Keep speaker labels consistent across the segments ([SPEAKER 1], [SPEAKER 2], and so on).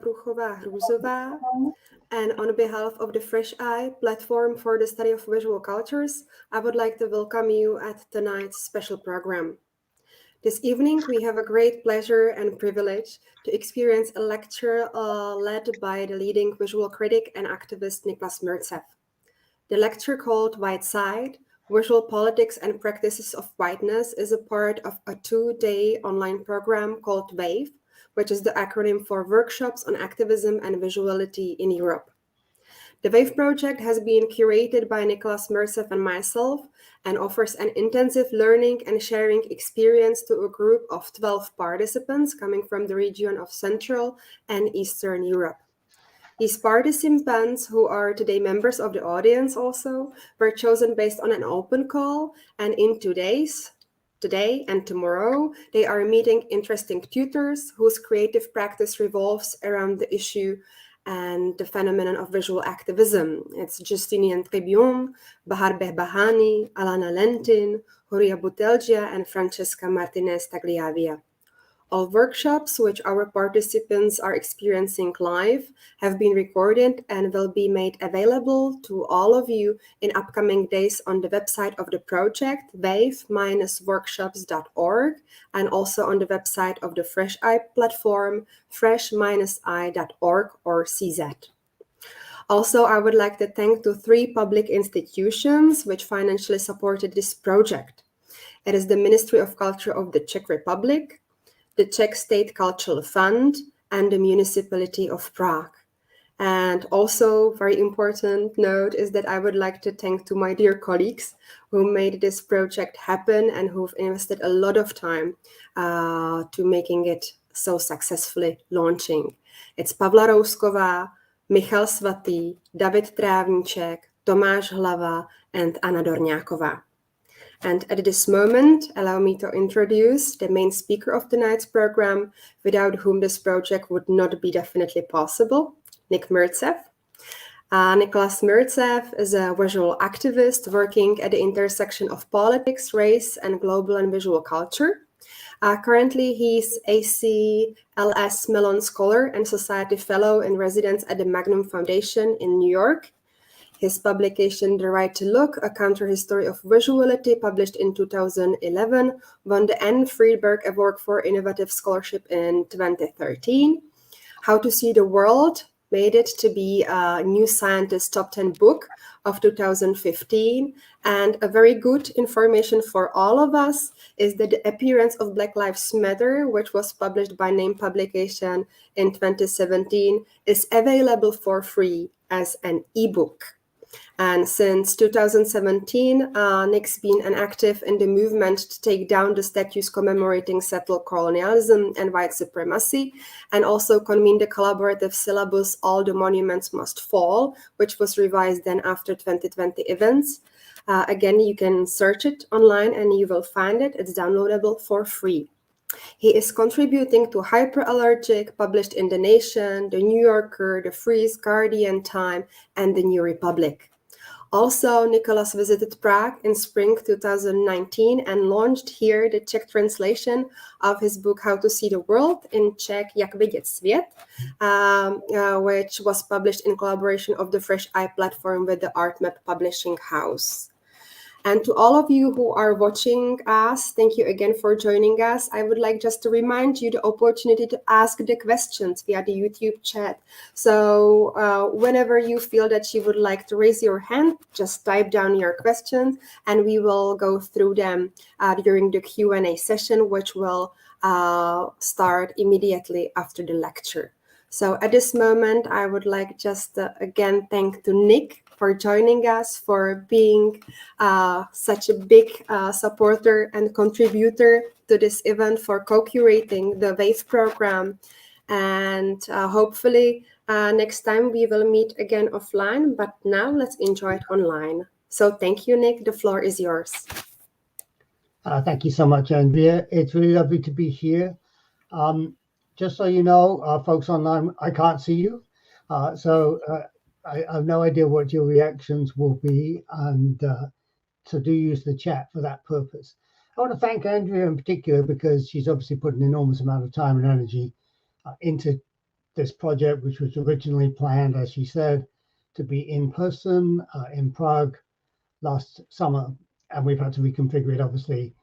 [SPEAKER 1] Průchova Hrůzova, and on behalf of the Fresh Eye platform for the study of visual cultures, I would like to welcome you at tonight's special program. This evening, we have a great pleasure and privilege to experience a lecture led by the leading visual critic and activist Nicholas Mirzoeff. The lecture, called White Side, Visual Politics and Practices of Whiteness, is a part of a 2-day online program called WAVE, which is the acronym for Workshops on Activism and Visuality in Europe. The WAVE project has been curated by Nicholas Mirzoeff and myself and offers an intensive learning and sharing experience to a group of 12 participants coming from the region of Central and Eastern Europe. These participants, who are today members of the audience also, were chosen based on an open call, and in 2 days, today and tomorrow, they are meeting interesting tutors whose creative practice revolves around the issue and the phenomenon of visual activism. It's Justinian Tribune, Bahar Behbahani, Alana Lentin, Horia Butelgia, and Francesca Martinez Tagliavia. All workshops which our participants are experiencing live have been recorded and will be made available to all of you in upcoming days on the website of the project, wave-workshops.org, and also on the website of the Fresh Eye platform, fresh-eye.org or CZ. Also, I would like to thank the 3 public institutions which financially supported this project. It is the Ministry of Culture of the Czech Republic, the Czech State Cultural Fund, and the Municipality of Prague. And also, very important note is that I would like to thank to my dear colleagues who made this project happen and who've invested a lot of time to making it so successfully launching. It's Pavla Rousková, Michal Svatý, David Trávníček, Tomáš Hlava, and Anna Dorňáková. And at this moment, allow me to introduce the main speaker of tonight's program, without whom this project would not be definitely possible, Nick Mirzoeff. Nicholas Mirzoeff is a visual activist working at the intersection of politics, race, and global and visual culture. Currently, he's ACLS Mellon Scholar and Society Fellow in Residence at the Magnum Foundation in New York. His publication, The Right to Look, A Counter-History of Visuality, published in 2011, won the Anne Friedberg Award for Innovative Scholarship in 2013. How to See the World made it to be a New Scientist Top 10 book of 2015. And a very good information for all of us is that the appearance of Black Lives Matter, which was published by Name Publication in 2017, is available for free as an ebook. And since 2017, Nick's been an active in the movement to take down the statues commemorating settled colonialism and white supremacy, and also convened the collaborative syllabus All the Monuments Must Fall, which was revised then after 2020 events. Again, you can search it online and you will find it. It's downloadable for free. He is contributing to Hyperallergic, published in The Nation, The New Yorker, The Freeze, Guardian, Time, and The New Republic. Also, Nicholas visited Prague in spring 2019 and launched here the Czech translation of his book How to See the World, in Czech Jak vidět, svět, which was published in collaboration of the Fresh Eye platform with the ArtMap publishing house. And to all of you who are watching us, thank you again for joining us. I would like just to remind you the opportunity to ask the questions via the YouTube chat. So whenever you feel that you would like to raise your hand, just type down your questions and we will go through them during the Q&A session, which will start immediately after the lecture. So at this moment, I would like just again thank to Nick for joining us, for being such a big supporter and contributor to this event, for co-curating the WAVE program. And hopefully next time we will meet again offline, but now let's enjoy it online. So thank you, Nick. The floor is yours.
[SPEAKER 2] Thank you so much, Andrea. It's really lovely to be here. Just so you know, folks online, I can't see you. So I have no idea what your reactions will be, and so do use the chat for that purpose. I want to thank Andrea in particular because she's obviously put an enormous amount of time and energy into this project, which was originally planned, as she said, to be in person in Prague last summer. And we've had to reconfigure it, obviously,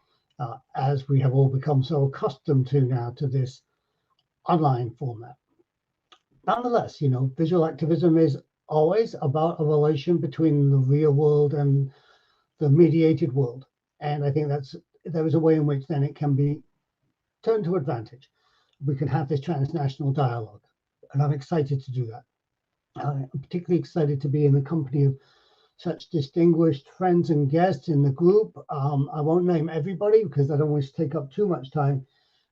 [SPEAKER 2] as we have all become so accustomed to now to this online format. Nonetheless, you know, visual activism is always about a relation between the real world and the mediated world. And I think there is a way in which then it can be turned to advantage. We can have this transnational dialogue, and I'm excited to do that. I'm particularly excited to be in the company of such distinguished friends and guests in the group. I won't name everybody because I don't want to take up too much time,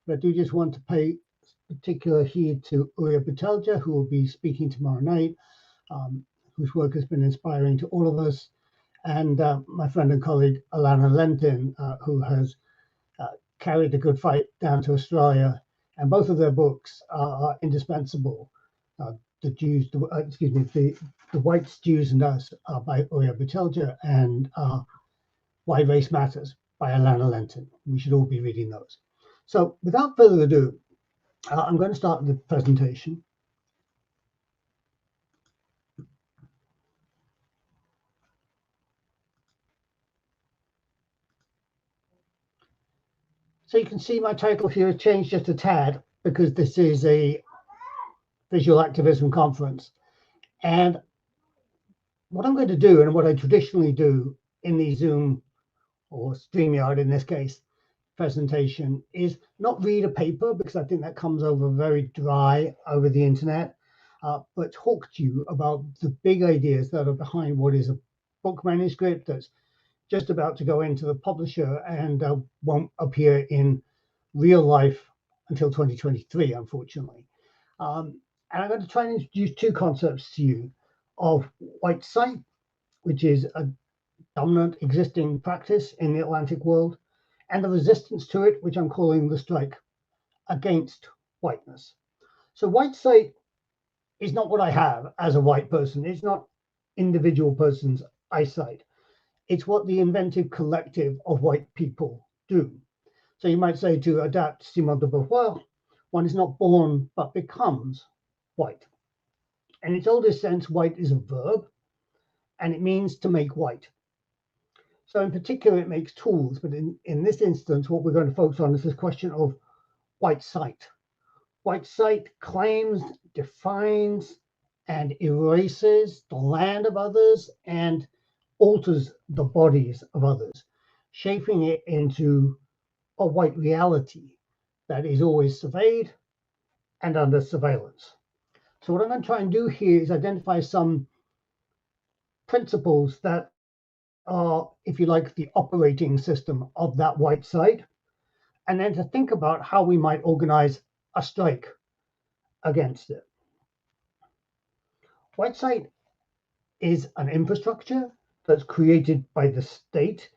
[SPEAKER 2] but I do just want to pay particular heed to Uriah Butelja, who will be speaking tomorrow night, whose work has been inspiring to all of us, and my friend and colleague Alana Lentin, who has carried the good fight down to Australia, and both of their books are indispensable. The Whites, Jews, and Us by Uriah Butelja, and Why Race Matters by Alana Lentin. We should all be reading those. So without further ado, I'm going to start the presentation. So you can see my title here has changed just a tad because this is a visual activism conference. And what I'm going to do, and what I traditionally do in the Zoom or StreamYard in this case presentation, is not read a paper because I think that comes over very dry over the internet, but talk to you about the big ideas that are behind what is a book manuscript that's just about to go into the publisher and won't appear in real life until 2023, unfortunately. And I'm going to try and introduce two concepts to you of white sight, which is a dominant existing practice in the Atlantic world, and the resistance to it, which I'm calling the strike against whiteness. So white sight is not what I have as a white person. It's not individual person's eyesight. It's what the inventive collective of white people do. So you might say, to adapt Simone de Beauvoir, one is not born but becomes white. In its oldest sense, white is a verb, and it means to make white. So in particular, it makes tools, but in this instance, what we're going to focus on is this question of white sight. White sight claims, defines, and erases the land of others and alters the bodies of others, shaping it into a white reality that is always surveyed and under surveillance. So what I'm going to try and do here is identify some principles that are, if you like, the operating system of that white sight, and then to think about how we might organize a strike against it. White sight is an infrastructure that's created by the state,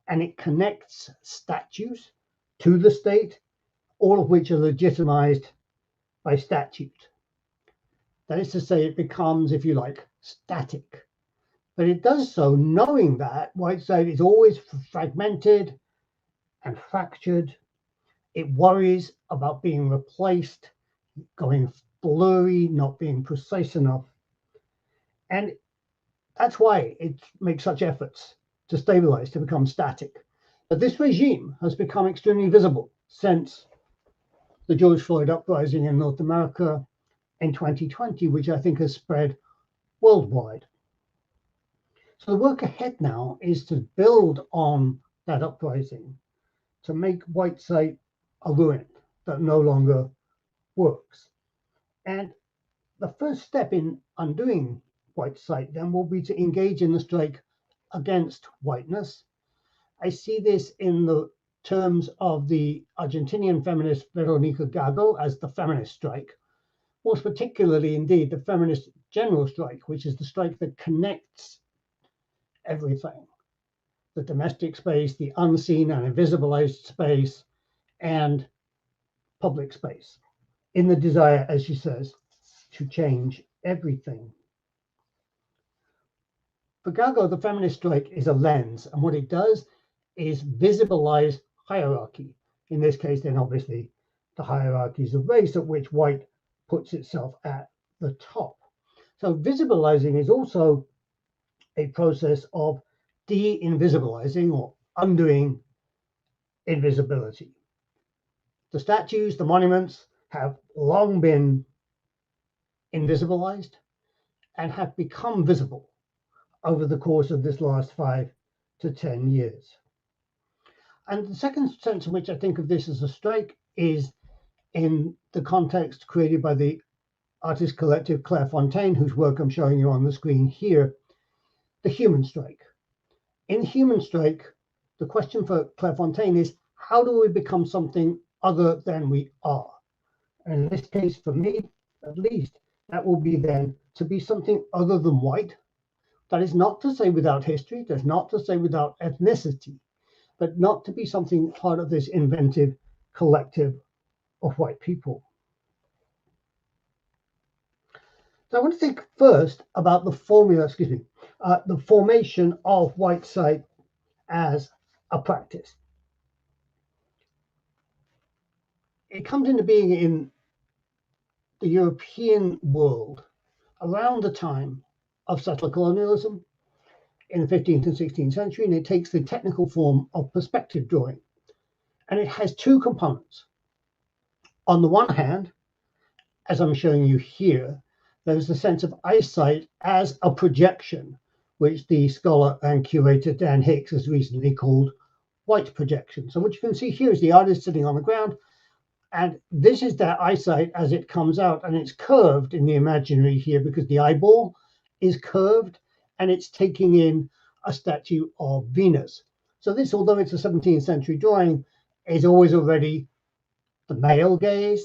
[SPEAKER 2] and it connects statues to the state, all of which are legitimized by statute. That is to say, it becomes, if you like, static. But it does so knowing that white sight is always fragmented and fractured. It worries about being replaced, going blurry, not being precise enough. And that's why it makes such efforts to stabilize, to become static. But this regime has become extremely visible since the George Floyd uprising in North America in 2020, which I think has spread worldwide. So the work ahead now is to build on that uprising, to make white sight a ruin that no longer works. And the first step in undoing white sight then will be to engage in the strike against whiteness. I see this in the terms of the Argentinian feminist Veronica Gago as the feminist strike, most particularly indeed the feminist general strike, which is the strike that connects everything: the domestic space, the unseen and invisibilized space, and public space, in the desire, as she says, to change everything. For Gago, the feminist strike is a lens, and what it does is visibilize hierarchy. In this case, then obviously the hierarchies of race at which white puts itself at the top. So visibilizing is also a process of de-invisibilizing or undoing invisibility. The statues, the monuments have long been invisibilized and have become visible over the course of this last 5 to 10 years. And the second sense in which I think of this as a strike is in the context created by the artist collective Clairefontaine, whose work I'm showing you on the screen here, the human strike. In human strike, the question for Clairefontaine is, how do we become something other than we are? And in this case, for me, at least, that will be then to be something other than white. That is not to say without history, that's not to say without ethnicity, but not to be something part of this inventive collective of white people. So I want to think first about the formula, the formation of white sight as a practice. It comes into being in the European world around the time of settler colonialism in the 15th and 16th century, and it takes the technical form of perspective drawing. And it has two components. On the one hand, as I'm showing you here, there's the sense of eyesight as a projection, which the scholar and curator Dan Hicks has recently called white projection. So what you can see here is the artist sitting on the ground, and this is their eyesight as it comes out, and it's curved in the imaginary here because the eyeball is curved and it's taking in a statue of Venus. So this, although it's a 17th century drawing, is always already the male gaze,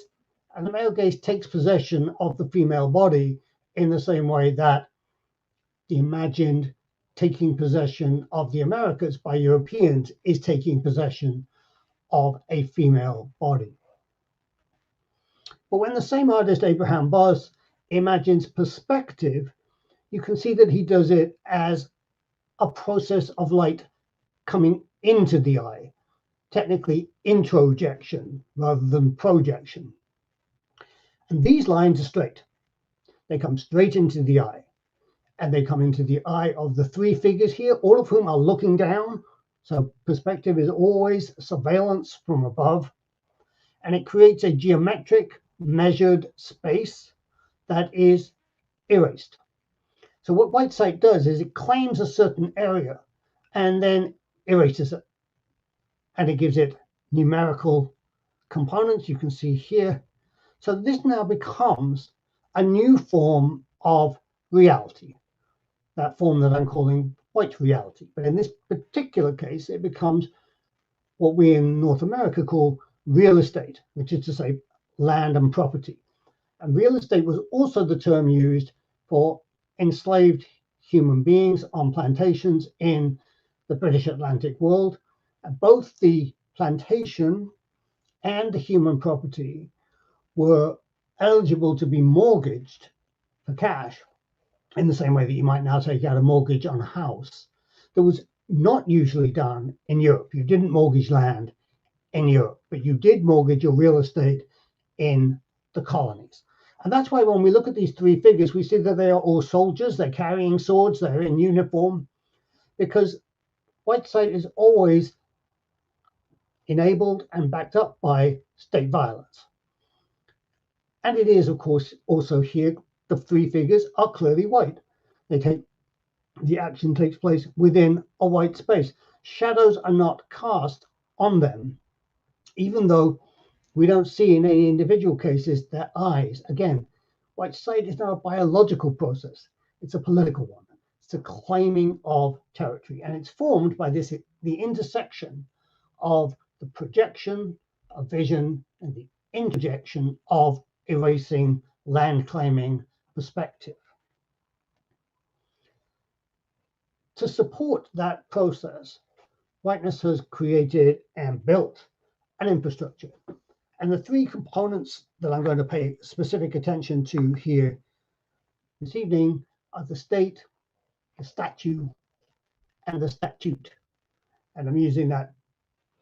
[SPEAKER 2] and the male gaze takes possession of the female body in the same way that the imagined taking possession of the Americas by Europeans is taking possession of a female body. But when the same artist, Abraham Boss, imagines perspective, you can see that he does it as a process of light coming into the eye, technically introjection rather than projection. And these lines are straight. They come straight into the eye, and they come into the eye of the three figures here, all of whom are looking down. So perspective is always surveillance from above, and it creates a geometric measured space that is erased. So what white sight does is it claims a certain area and then erases it, and it gives it numerical components you can see here. So this now becomes a new form of reality, that form that I'm calling white reality. But in this particular case, it becomes what we in North America call real estate, which is to say land and property. And real estate was also the term used for enslaved human beings on plantations in the British Atlantic world. And both the plantation and the human property were eligible to be mortgaged for cash in the same way that you might now take out a mortgage on a house. That was not usually done in Europe. You didn't mortgage land in Europe, but you did mortgage your real estate in the colonies. And that's why when we look at these three figures, we see that they are all soldiers, they're carrying swords, they're in uniform, because white sight is always enabled and backed up by state violence. And it is, of course, also here, the three figures are clearly white. The action takes place within a white space. Shadows are not cast on them, even though we don't see in any individual cases their eyes. Again, white sight is not a biological process. It's a political one. It's a claiming of territory. And it's formed by the intersection of the projection of vision and the interjection of erasing land claiming perspective. To support that process, Whiteness has created and built an infrastructure. And the three components that I'm going to pay specific attention to here this evening are the state, the statue, and the statute. And I'm using that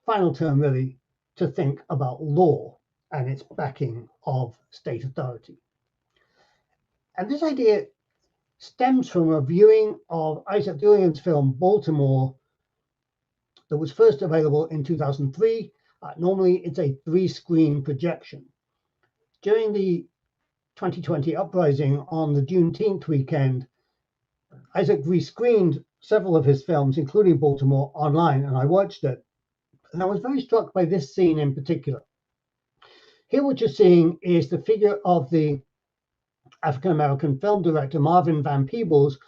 [SPEAKER 2] final term really to think about law and its backing of state authority. And this idea stems from a viewing of Isaac Julian's film Baltimore that was first available in 2003. Normally, it's a 3-screen projection. During the 2020 uprising on the Juneteenth weekend, Isaac rescreened several of his films, including Baltimore, online, and I watched it. And I was very struck by this scene in particular. Here what you're seeing is the figure of the African-American film director Marvin Van Peebles,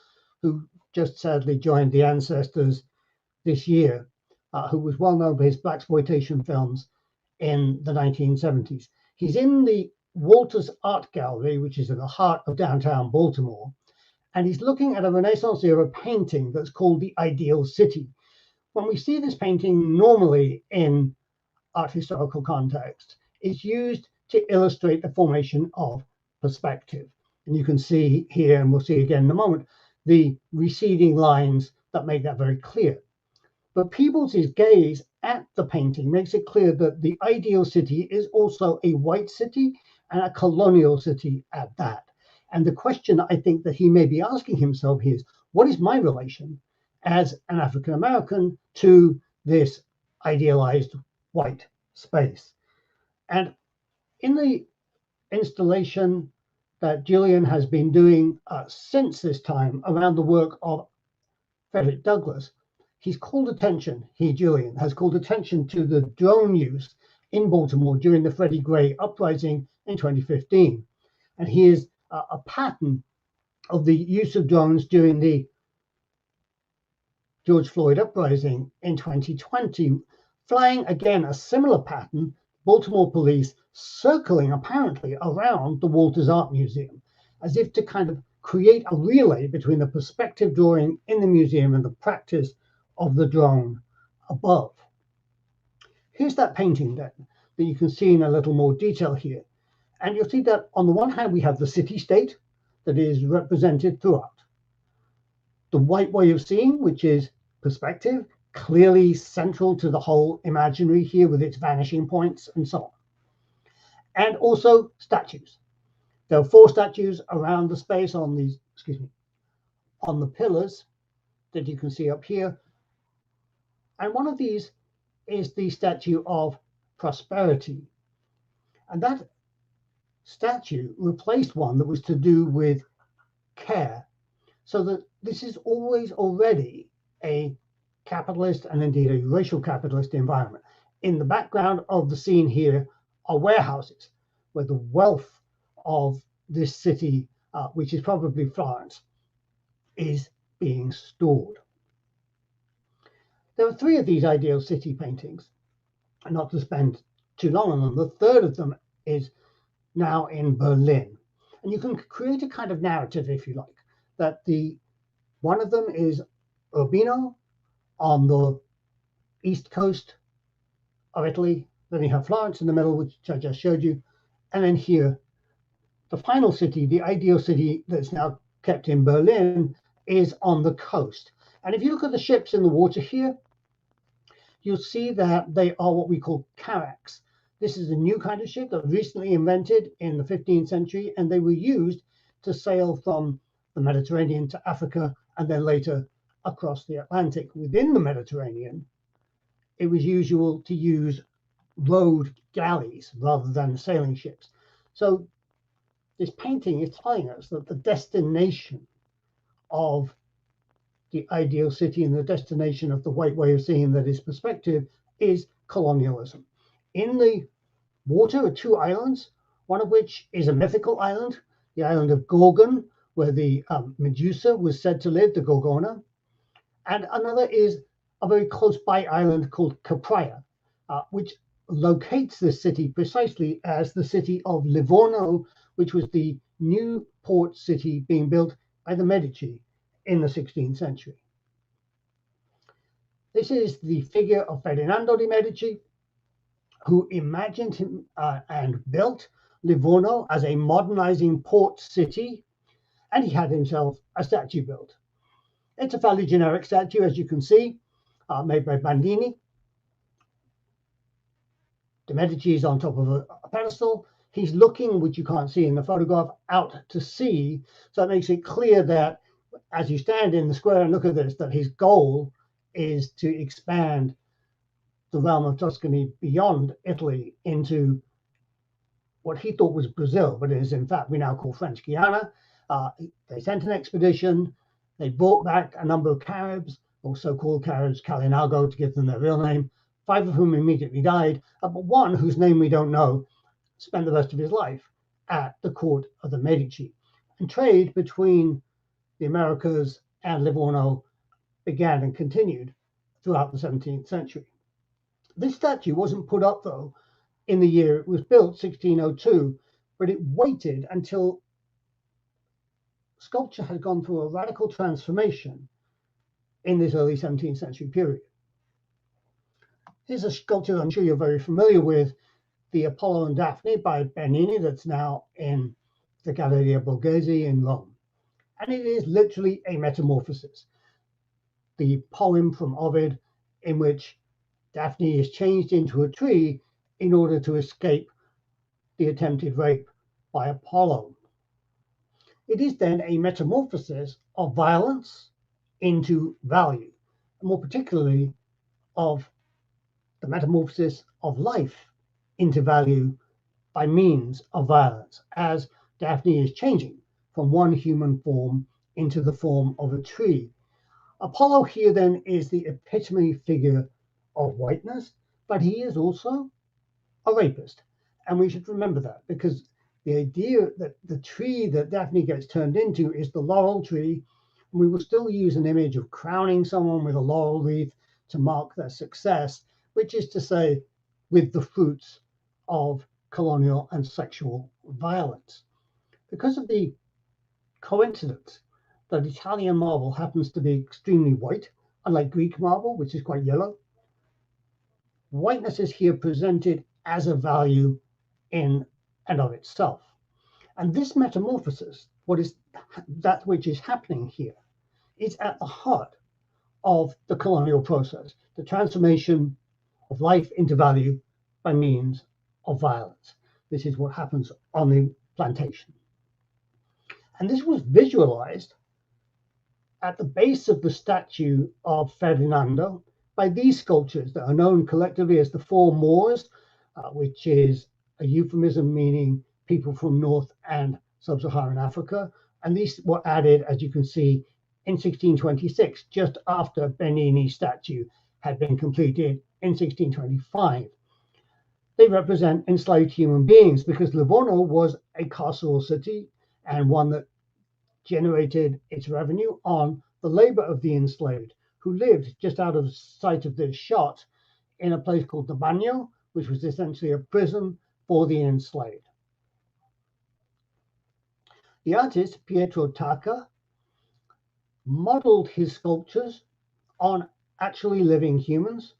[SPEAKER 2] who just sadly joined the ancestors this year, who was well known for his blaxploitation films in the 1970s. He's in the Walters Art Gallery, which is in the heart of downtown Baltimore, and he's looking at a Renaissance era painting that's called The Ideal City. When we see this painting normally in art historical context, it's used to illustrate the formation of perspective. And you can see here, and we'll see again in a moment, the receding lines that make that very clear. But Peebles' gaze at the painting makes it clear that the ideal city is also a white city and a colonial city at that. And the question I think that he may be asking himself is, what is my relation as an African American to this idealized white space? And in the installation that Julian has been doing since this time around the work of Frederick Douglass, Julian has called attention to the drone use in Baltimore during the Freddie Gray uprising in 2015. And here's a pattern of the use of drones during the George Floyd uprising in 2020, flying again a similar pattern, Baltimore police circling apparently around the Walters Art Museum, as if to kind of create a relay between the perspective drawing in the museum and the practice of the drone above. Here's that painting then that you can see in a little more detail here. And you'll see that on the one hand, we have the city-state that is represented throughout. The white way of seeing, which is perspective, clearly central to the whole imaginary here with its vanishing points and so on. And also statues. There are 4 statues around the space on these, on the pillars that you can see up here. And one of these is the statue of prosperity. And that statue replaced one that was to do with care. So that this is always already a capitalist and indeed a racial capitalist environment. In the background of the scene here are warehouses where the wealth of this city, which is probably Florence, is being stored. There are 3 of these ideal city paintings, and not to spend too long on them. The third of them is now in Berlin. And you can create a kind of narrative, if you like, that one of them is Urbino on the east coast of Italy. Then you have Florence in the middle, which I just showed you. And then here, the final city, the ideal city that's now kept in Berlin, is on the coast. And if you look at the ships in the water here, you'll see that they are what we call carracks. This is a new kind of ship that was recently invented in the 15th century, and they were used to sail from the Mediterranean to Africa and then later across the Atlantic. Within the Mediterranean, it was usual to use rowed galleys rather than sailing ships. So this painting is telling us that the destination of the ideal city and the destination of the white way of seeing that is perspective is colonialism. In the water are 2 islands, one of which is a mythical island, the island of Gorgon, where the Medusa was said to live, the Gorgona. And another is a very close by island called Capraia, which locates this city precisely as the city of Livorno, which was the new port city being built by the Medici in the 16th century. This is the figure of Ferdinando de' Medici, who imagined him and built Livorno as a modernizing port city, and he had himself a statue built. It's a fairly generic statue, as you can see, made by Bernini. De' Medici is on top of a pedestal. he's looking, which you can't see in the photograph, out to sea. So it makes it clear that as you stand in the square and look at this, that his goal is to expand the realm of Tuscany beyond Italy into what he thought was Brazil, but it is in fact we now call French Guiana. They sent an expedition. They brought back a number of Caribs, or so-called Caribs, Kalinago to give them their real name, 5 of whom immediately died, but one whose name we don't know spent the rest of his life at the court of the Medici. And trade between the Americas and Livorno began and continued throughout the 17th century. This statue wasn't put up, though, in the year it was built, 1602, but it waited until sculpture had gone through a radical transformation in this early 17th century period. Here's a sculpture I'm sure you're very familiar with, the Apollo and Daphne by Bernini, that's now in the Galleria Borghese in Rome. And it is literally a metamorphosis. The poem from Ovid in which Daphne is changed into a tree in order to escape the attempted rape by Apollo. It is then a metamorphosis of violence into value, and more particularly of the metamorphosis of life into value by means of violence, as Daphne is changing from one human form into the form of a tree. Apollo here then is the epitome figure of whiteness, but he is also a rapist. And we should remember that, because the idea that the tree that Daphne gets turned into is the laurel tree, and we will still use an image of crowning someone with a laurel wreath to mark their success, which is to say, with the fruits of colonial and sexual violence. Because of the coincidence that Italian marble happens to be extremely white, unlike Greek marble, which is quite yellow, whiteness is here presented as a value in and of itself. And this metamorphosis, what is that which is happening here, is at the heart of the colonial process, the transformation of life into value by means of violence. This is what happens on the plantation. And this was visualized at the base of the statue of Ferdinando by these sculptures that are known collectively as the Four Moors, which is a euphemism meaning people from North and Sub-Saharan Africa. And these were added, as you can see, in 1626, just after Bernini's statue had been completed in 1625. They represent enslaved human beings because Livorno was a carceral city and one that generated its revenue on the labor of the enslaved, who lived just out of sight of this shot in a place called the Bagno, which was essentially a prison for the enslaved. The artist Pietro Tacca modeled his sculptures on actually living humans.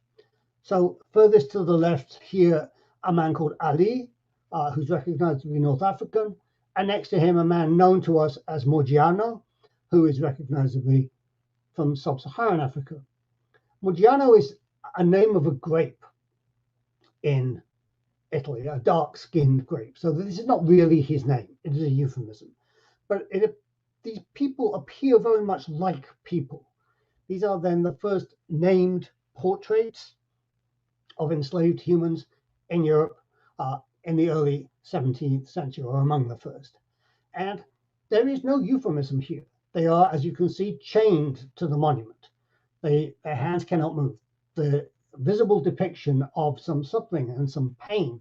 [SPEAKER 2] So furthest to the left here, a man called Ali, who's recognized to be North African, and next to him, a man known to us as Moggiano, who is recognizably from Sub-Saharan Africa. Moggiano is a name of a grape in Italy, a dark-skinned grape. So this is not really his name. It is a euphemism. But these people appear very much like people. These are then the first named portraits of enslaved humans in Europe in the early 17th century, or among the first. And there is no euphemism here. They are, as you can see, chained to the monument. Their hands cannot move. The visible depiction of some suffering and some pain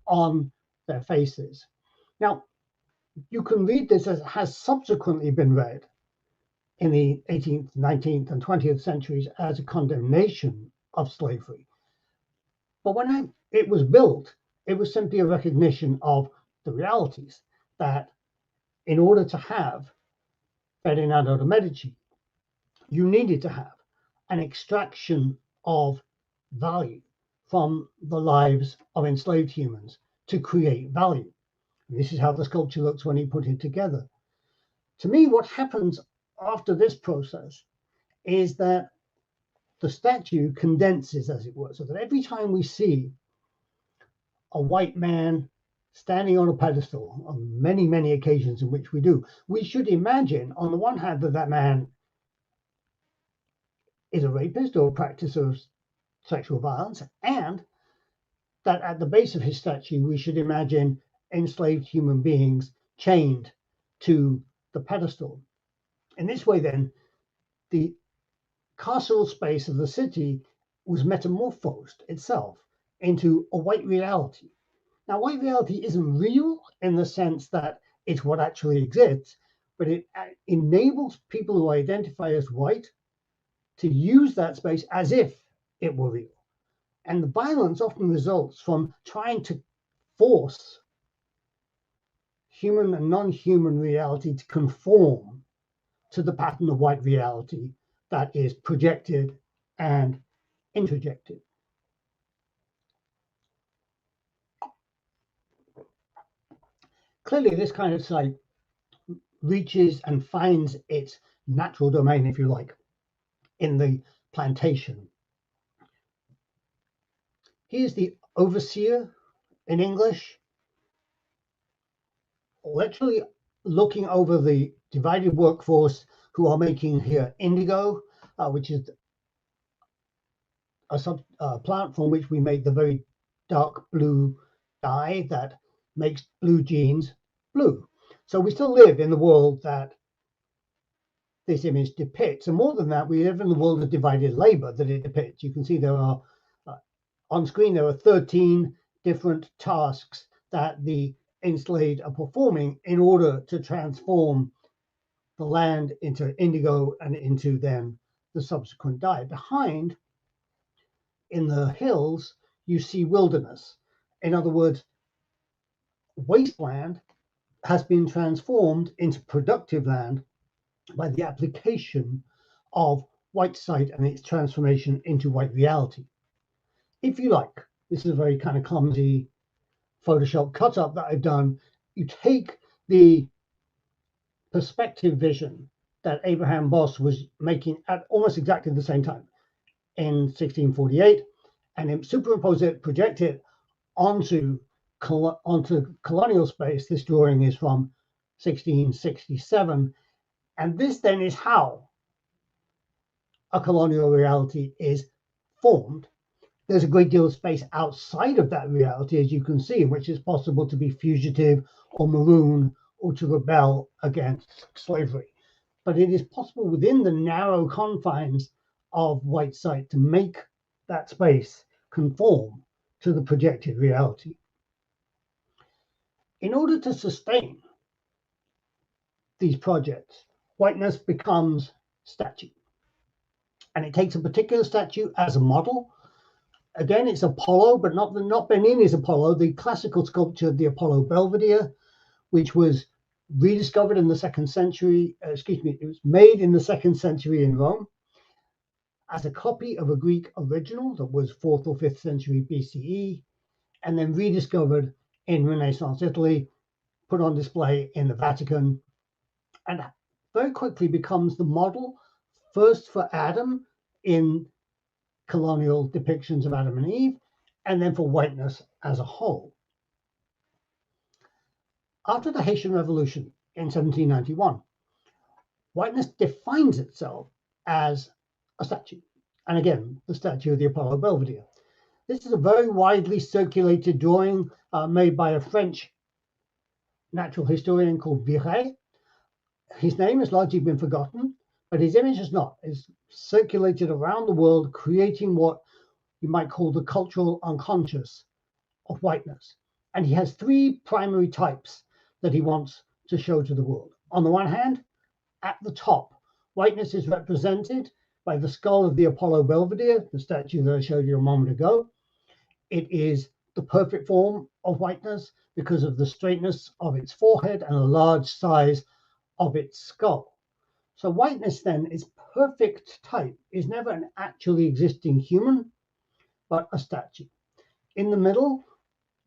[SPEAKER 2] on their faces. Now, you can read this as has subsequently been read in the 18th, 19th, and 20th centuries as a condemnation of slavery. But when it was built, it was simply a recognition of the realities that in order to have Ferdinando de' Medici, you needed to have an extraction of value from the lives of enslaved humans to create value. And this is how the sculpture looks when he put it together. To me, what happens after this process is that the statue condenses, as it were, so that every time we see a white man standing on a pedestal on many, many occasions in which we do. We should imagine, on the one hand, that that man is a rapist or a practicer of sexual violence, and that at the base of his statue, we should imagine enslaved human beings chained to the pedestal. In this way, then, the carceral space of the city was metamorphosed itself into a white reality. Now, white reality isn't real in the sense that it's what actually exists, but it enables people who identify as white to use that space as if it were real. And the violence often results from trying to force human and non-human reality to conform to the pattern of white reality that is projected and introjected. Clearly, this kind of site reaches and finds its natural domain, if you like, in the plantation. Here's the overseer in English, literally looking over the divided workforce who are making here indigo, which is a plant from which we make the very dark blue dye that makes blue jeans blue. So we still live in the world that this image depicts. And more than that, we live in the world of divided labor that it depicts. You can see there are, on screen, there are 13 different tasks that the enslaved are performing in order to transform the land into indigo and into then the subsequent dye. Behind, in the hills, you see wilderness. In other words, wasteland has been transformed into productive land by the application of white site and its transformation into white reality. If you like, this is a very kind of clumsy Photoshop cut up that I've done. You take the perspective vision that Abraham Boss was making at almost exactly the same time in 1648, and then superimpose it, project it onto colonial space. This drawing is from 1667, and this then is how a colonial reality is formed. There's a great deal of space outside of that reality, as you can see, in which it's possible to be fugitive or maroon or to rebel against slavery. But it is possible within the narrow confines of white site to make that space conform to the projected reality. In order to sustain these projects, whiteness becomes statue. And it takes a particular statue as a model. Again, it's Apollo, but not Bernini's Apollo, the classical sculpture, the Apollo Belvedere, which was rediscovered in the 2nd century, it was made in the 2nd century in Rome as a copy of a Greek original that was 4th or 5th century BCE, and then rediscovered in Renaissance Italy, put on display in the Vatican, and very quickly becomes the model first for Adam in colonial depictions of Adam and Eve, and then for whiteness as a whole. After the Haitian Revolution in 1791, whiteness defines itself as a statue, and again, the statue of the Apollo Belvedere. This is a very widely circulated drawing made by a French natural historian called Viret. His name has largely been forgotten, but his image is not. It's circulated around the world, creating what you might call the cultural unconscious of whiteness. And he has 3 primary types that he wants to show to the world. On the one hand, at the top, whiteness is represented by the skull of the Apollo Belvedere, the statue that I showed you a moment ago. It is the perfect form of whiteness because of the straightness of its forehead and the large size of its skull. So whiteness then is perfect type, is never an actually existing human, but a statue. In the middle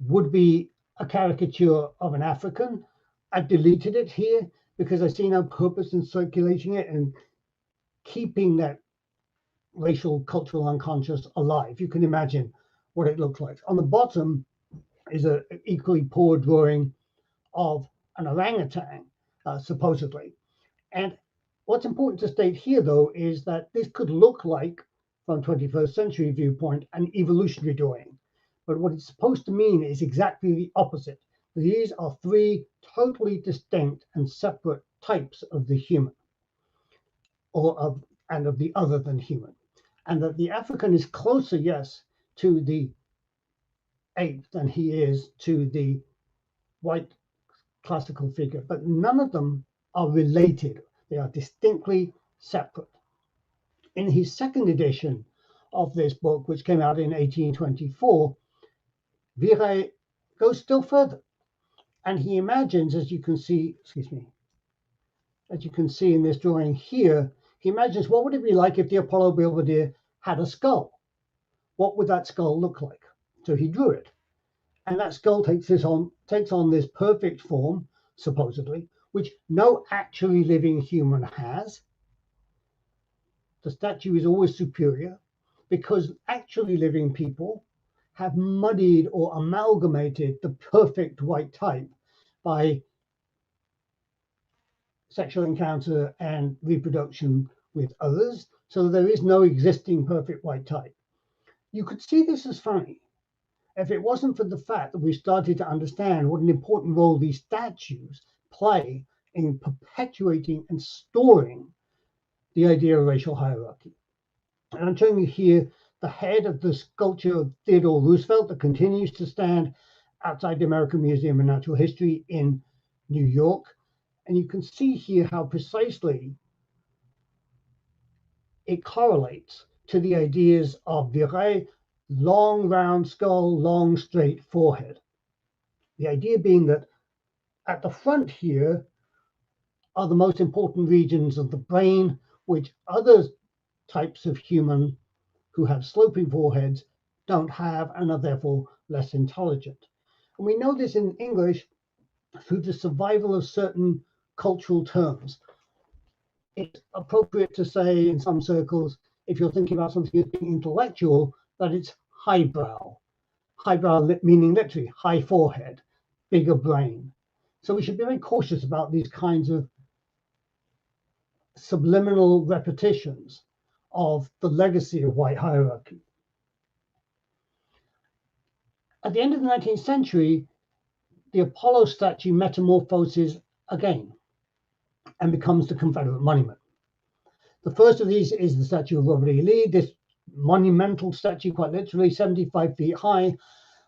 [SPEAKER 2] would be a caricature of an African. I've deleted it here because I see no purpose in circulating it and keeping that racial cultural unconscious alive. You can imagine what it looks like. On the bottom is an equally poor drawing of an orangutan, supposedly. And what's important to state here, though, is that this could look like, from 21st century viewpoint, an evolutionary drawing. But what it's supposed to mean is exactly the opposite. These are three totally distinct and separate types of the human, and of the other than human. And that the African is closer, yes, to the ape than he is to the white classical figure, but none of them are related. They are distinctly separate. In his second edition of this book, which came out in 1824, Viret goes still further, and he imagines, as you can see in this drawing here, he imagines what would it be like if the Apollo Belvedere had a skull? What would that skull look like? So he drew it, and that skull takes on this perfect form, supposedly, which no actually living human has. The statue is always superior because actually living people have muddied or amalgamated the perfect white type by sexual encounter and reproduction with others. So there is no existing perfect white type. You could see this as funny if it wasn't for the fact that we started to understand what an important role these statues play in perpetuating and storing the idea of racial hierarchy. And I'm showing you here the head of the sculpture of Theodore Roosevelt that continues to stand outside the American Museum of Natural History in New York. And you can see here how precisely it correlates to the ideas of Viret, long round skull, long straight forehead. The idea being that at the front here are the most important regions of the brain, which other types of human who have sloping foreheads don't have and are therefore less intelligent. And we know this in English through the survival of certain cultural terms. It's appropriate to say in some circles, if you're thinking about something as being intellectual, that it's highbrow. Highbrow meaning literally high forehead, bigger brain. So we should be very cautious about these kinds of subliminal repetitions of the legacy of white hierarchy. At the end of the 19th century, the Apollo statue metamorphoses again and becomes the Confederate monument. The first of these is the statue of Robert E. Lee, this monumental statue, quite literally 75 feet high,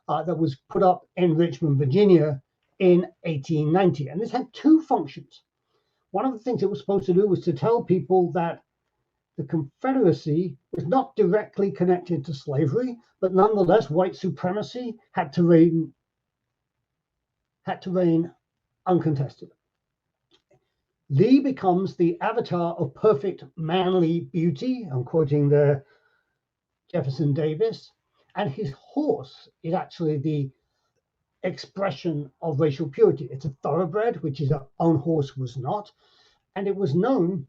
[SPEAKER 2] that was put up in Richmond, Virginia in 1890. And this had two functions. One of the things it was supposed to do was to tell people that the Confederacy was not directly connected to slavery, but nonetheless white supremacy had to reign uncontested. Lee becomes the avatar of perfect manly beauty. I'm quoting the Jefferson Davis, and his horse is actually the expression of racial purity. It's a thoroughbred, which his own horse was not, and it was known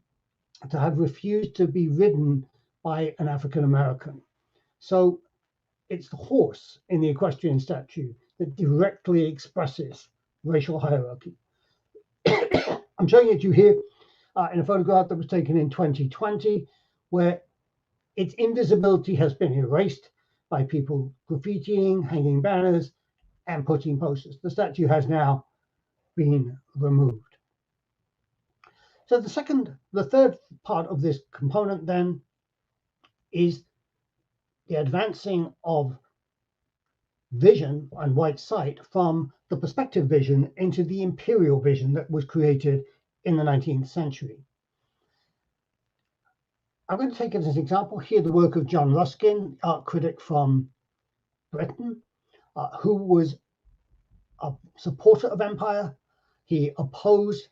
[SPEAKER 2] to have refused to be ridden by an African American. So it's the horse in the equestrian statue that directly expresses racial hierarchy. I'm showing it to you here in a photograph that was taken in 2020, where its invisibility has been erased by people graffitiing, hanging banners, and putting posters. The statue has now been removed. So the third part of this component then is the advancing of vision and white sight from the perspective vision into the imperial vision that was created in the 19th century. I'm going to take as an example here the work of John Ruskin, art critic from Britain, who was a supporter of empire. He opposed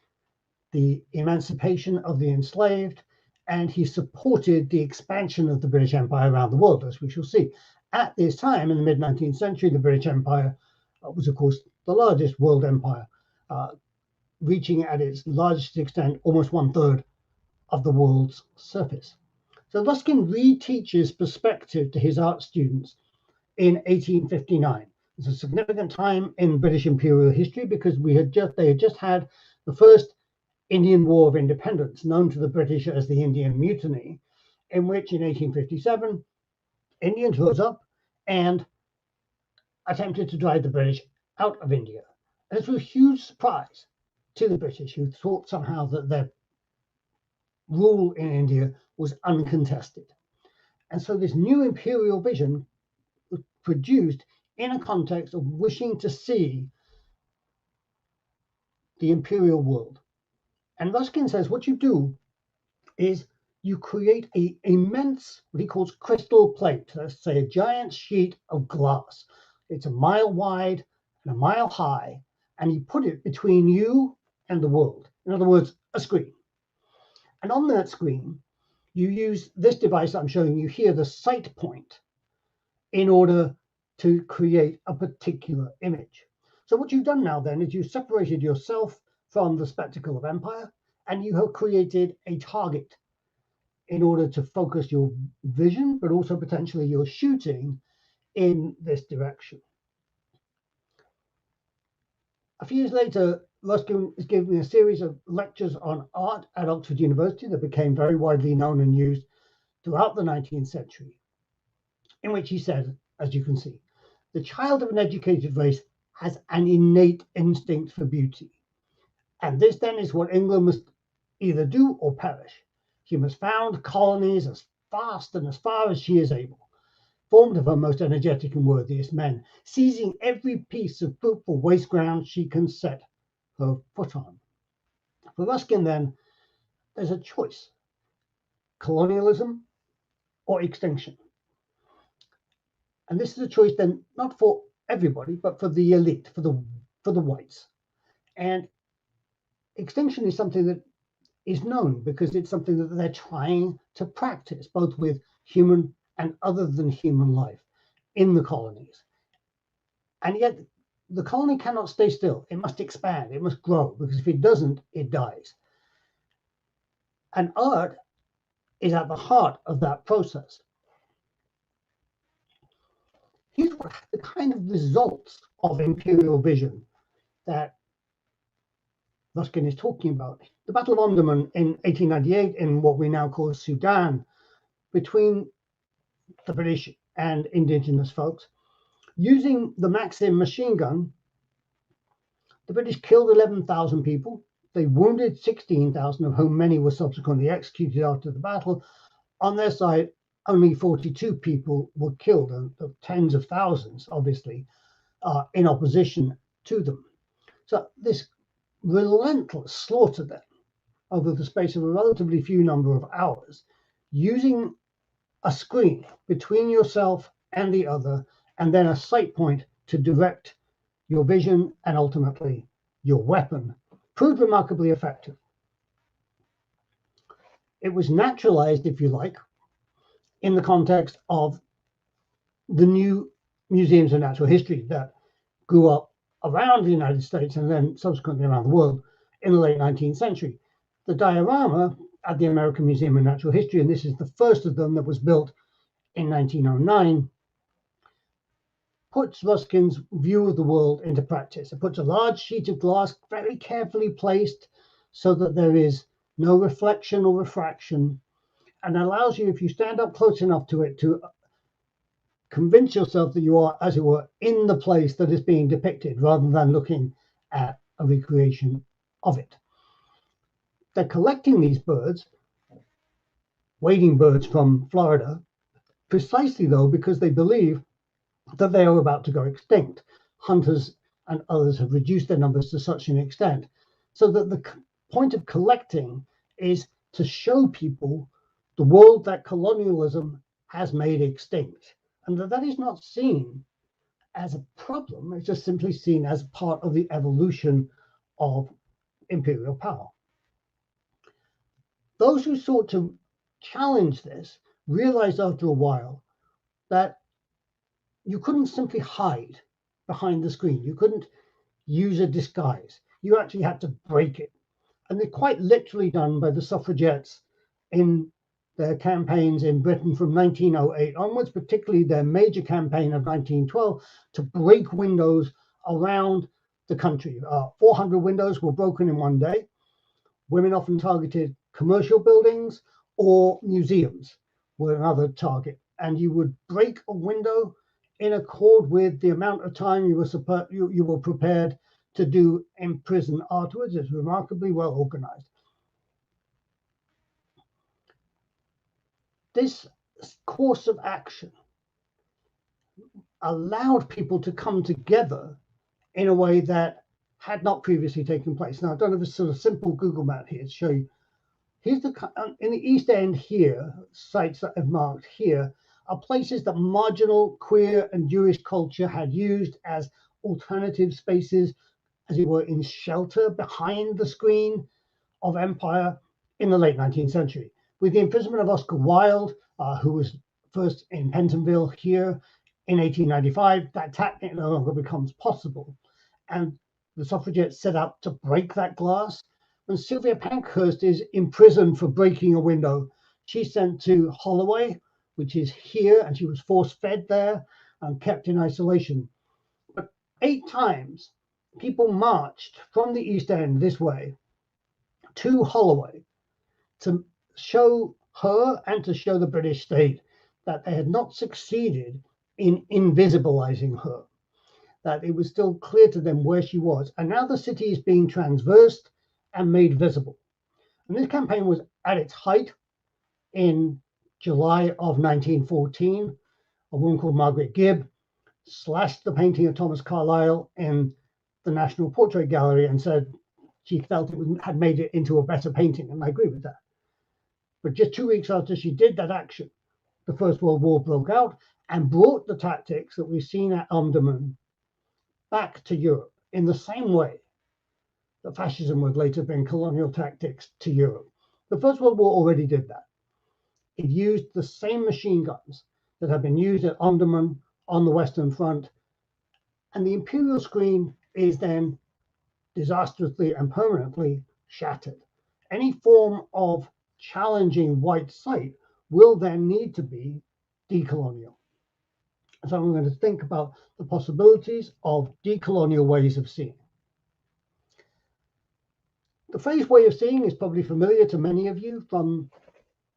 [SPEAKER 2] the emancipation of the enslaved, and he supported the expansion of the British Empire around the world, as we shall see. At this time, in the mid-19th century, the British Empire was, of course, the largest world empire, reaching at its largest extent almost 1/3 of the world's surface. So Ruskin reteaches perspective to his art students in 1859. It's a significant time in British imperial history because they had just had the first Indian War of Independence, known to the British as the Indian Mutiny, in which in 1857, Indians rose up and attempted to drive the British out of India. And this was a huge surprise to the British, who thought somehow that their rule in India was uncontested. And so this new imperial vision was produced in a context of wishing to see the imperial world. And Ruskin says what you do is you create an immense, what he calls crystal plate, let's say a giant sheet of glass. It's a mile wide and a mile high, and you put it between you and the world. In other words, a screen. And on that screen, you use this device I'm showing you here, the sight point, in order to create a particular image. So what you've done now then is you've separated yourself from the spectacle of empire, and you have created a target in order to focus your vision, but also potentially your shooting in this direction. A few years later, Ruskin is giving a series of lectures on art at Oxford University that became very widely known and used throughout the 19th century, in which he said, as you can see, the child of an educated race has an innate instinct for beauty. And this then is what England must either do or perish. She must found colonies as fast and as far as she is able, formed of her most energetic and worthiest men, seizing every piece of fruitful waste ground she can set her foot on. For Ruskin, then, there's a choice: colonialism or extinction. And this is a choice then not for everybody, but for the elite, for the whites. And extinction is something that is known because it's something that they're trying to practice, both with human and other than human life in the colonies. And yet the colony cannot stay still. It must expand, it must grow, because if it doesn't, it dies. And art is at the heart of that process. Here's what the kind of results of imperial vision that Ruskin is talking about. The Battle of Andaman in 1898 in what we now call Sudan, between the British and indigenous folks. Using the Maxim machine gun, the British killed 11,000 people. They wounded 16,000, of whom many were subsequently executed after the battle. On their side, only 42 people were killed, and tens of thousands, obviously, in opposition to them. So this relentless slaughter then, over the space of a relatively few number of hours, using a screen between yourself and the other, and then a sight point to direct your vision and ultimately your weapon, proved remarkably effective. It was naturalized, if you like, in the context of the new museums of natural history that grew up around the United States and then subsequently around the world in the late 19th century. The Diorama at the American Museum of Natural History, and this is the first of them that was built in 1909, puts Ruskin's view of the world into practice. It puts a large sheet of glass very carefully placed so that there is no reflection or refraction, and allows you, if you stand up close enough to it, to convince yourself that you are, as it were, in the place that is being depicted, rather than looking at a recreation of it. They're collecting these birds, wading birds from Florida, precisely though because they believe that they are about to go extinct. Hunters and others have reduced their numbers to such an extent, so that the point of collecting is to show people the world that colonialism has made extinct, and that is not seen as a problem. It's just simply seen as part of the evolution of imperial power. Those who sought to challenge this realized after a while that you couldn't simply hide behind the screen. You couldn't use a disguise. You actually had to break it. And they're quite literally done by the suffragettes in their campaigns in Britain from 1908 onwards, particularly their major campaign of 1912, to break windows around the country. 400 windows were broken in one day. Women often targeted commercial buildings or museums were another target. And you would break a window in accord with the amount of time you were prepared to do in prison afterwards. It's remarkably well organized. This course of action allowed people to come together in a way that had not previously taken place. Now, I've done a sort of simple Google map here to show you. Here's in the East End here, sites that I've marked here are places that marginal queer and Jewish culture had used as alternative spaces, as it were, in shelter behind the screen of empire in the late 19th century. With the imprisonment of Oscar Wilde, who was first in Pentonville here in 1895, that tactic no longer becomes possible. And the suffragettes set out to break that glass. When Sylvia Pankhurst is imprisoned for breaking a window, she's sent to Holloway, which is here, and she was force-fed there and kept in isolation. But 8 times, people marched from the East End this way to Holloway to show her and to show the British state that they had not succeeded in invisibilizing her, that it was still clear to them where she was. And now the city is being transversed and made visible. And this campaign was at its height in July of 1914. A woman called Margaret Gibb slashed the painting of Thomas Carlyle in the National Portrait Gallery and said she felt it had made it into a better painting. And I agree with that. But just 2 weeks after she did that action, the First World War broke out and brought the tactics that we've seen at Andaman back to Europe in the same way that fascism would later bring colonial tactics to Europe. The First World War already did that. It used the same machine guns that had been used at Andaman on the Western Front. And the imperial screen is then disastrously and permanently shattered. Any form of challenging white sight will then need to be decolonial. So I'm going to think about the possibilities of decolonial ways of seeing. The phrase way of seeing is probably familiar to many of you from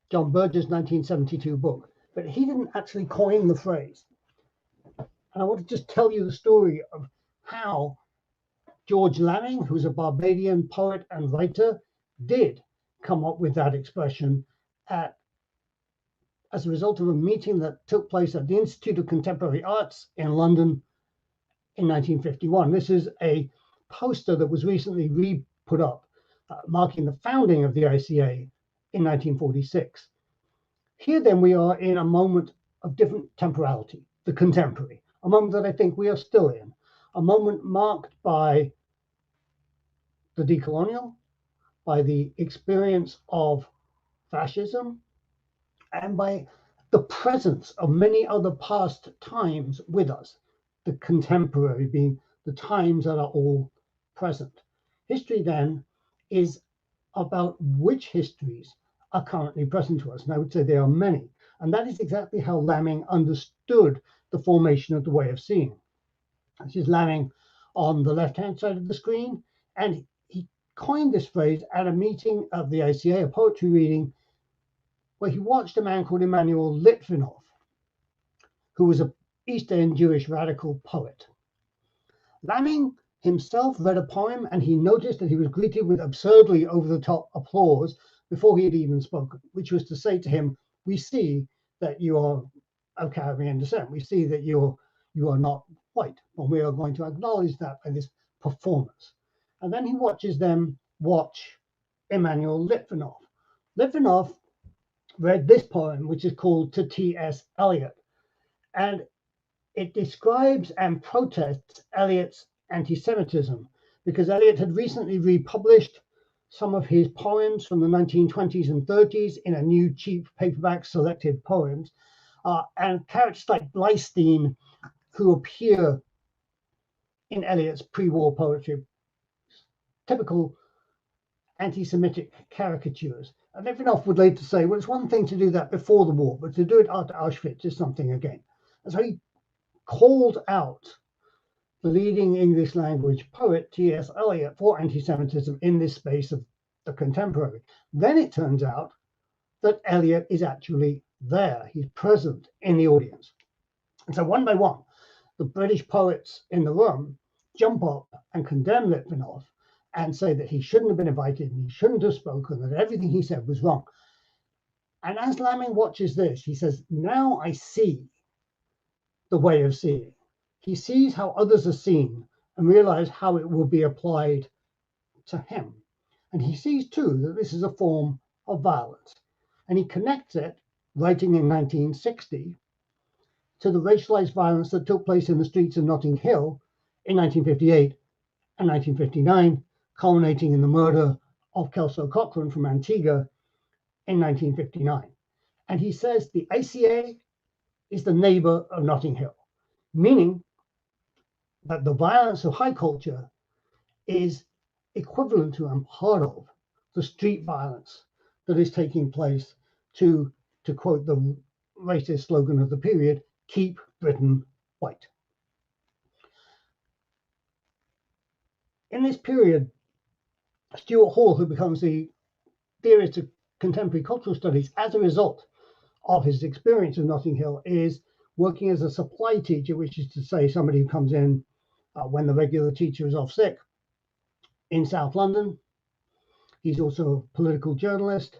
[SPEAKER 2] John Berger's 1972 book, but he didn't actually coin the phrase. And I want to just tell you the story of how George Lamming, who's a Barbadian poet and writer, did come up with that expression as a result of a meeting that took place at the Institute of Contemporary Arts in London in 1951. This is a poster that was recently re-put up, marking the founding of the ICA in 1946. Here then we are in a moment of different temporality, the contemporary, a moment that I think we are still in, a moment marked by the decolonial, by the experience of fascism, and by the presence of many other past times with us, the contemporary being the times that are all present. History then is about which histories are currently present to us, and I would say there are many, and that is exactly how Lamming understood the formation of the way of seeing. This is Lamming on the left-hand side of the screen, and he coined this phrase at a meeting of the ICA, a poetry reading, where he watched a man called Emanuel Litvinov, who was an East End Jewish radical poet. Lamming himself read a poem, and he noticed that he was greeted with absurdly over-the-top applause before he had even spoken, which was to say to him, we see that you are of Caribbean descent. We see that you are not white, and we are going to acknowledge that by this performance. And then he watches them watch Emanuel Litvinov. Litvinov read this poem, which is called To T.S. Eliot, and it describes and protests Eliot's anti-Semitism, because Eliot had recently republished some of his poems from the 1920s and 30s in a new cheap paperback, Selected Poems, and characters like Bleistein, who appear in Eliot's pre-war poetry, typical anti-Semitic caricatures, And Levinov would later say, well, it's one thing to do that before the war, but to do it after Auschwitz is something again. And so he called out the leading English language poet, T.S. Eliot, for anti-Semitism in this space of the contemporary. Then it turns out that Eliot is actually there. He's present in the audience. And so one by one, the British poets in the room jump up and condemn Litvinov and say that he shouldn't have been invited and he shouldn't have spoken, that everything he said was wrong. And as Lamming watches this, he says, now I see the way of seeing. He sees how others are seen and realizes how it will be applied to him. And he sees too that this is a form of violence. And he connects it, writing in 1960, to the racialized violence that took place in the streets of Notting Hill in 1958 and 1959, culminating in the murder of Kelso Cochrane from Antigua in 1959. And he says the ICA is the neighbor of Notting Hill, meaning that the violence of high culture is equivalent to and part of the street violence that is taking place, to quote the racist slogan of the period, keep Britain white. In this period, Stuart Hall, who becomes the theorist of contemporary cultural studies as a result of his experience of Notting Hill, is working as a supply teacher, which is to say somebody who comes in when the regular teacher is off sick in South London. He's also a political journalist.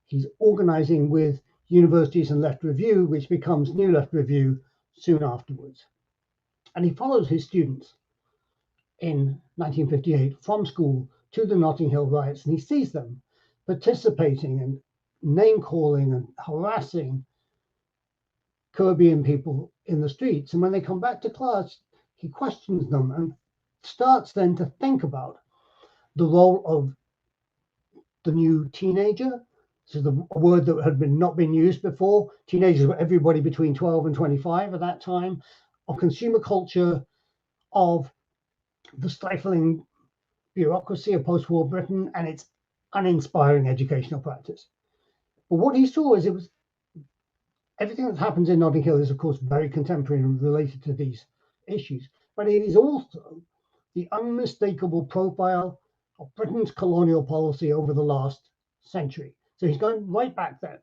[SPEAKER 2] He's organizing with Universities and Left Review, which becomes New Left Review soon afterwards. And he follows his students in 1958 from school to the Notting Hill riots, and he sees them participating and name-calling and harassing Caribbean people in the streets. And when they come back to class, he questions them and starts then to think about the role of the new teenager. This is a word that had not been used before. Teenagers were everybody between 12 and 25 at that time, of consumer culture, of the stifling bureaucracy of post-war Britain and its uninspiring educational practice. But what he saw is everything that happens in Notting Hill is, of course, very contemporary and related to these issues, but it is also the unmistakable profile of Britain's colonial policy over the last century. So he's going right back then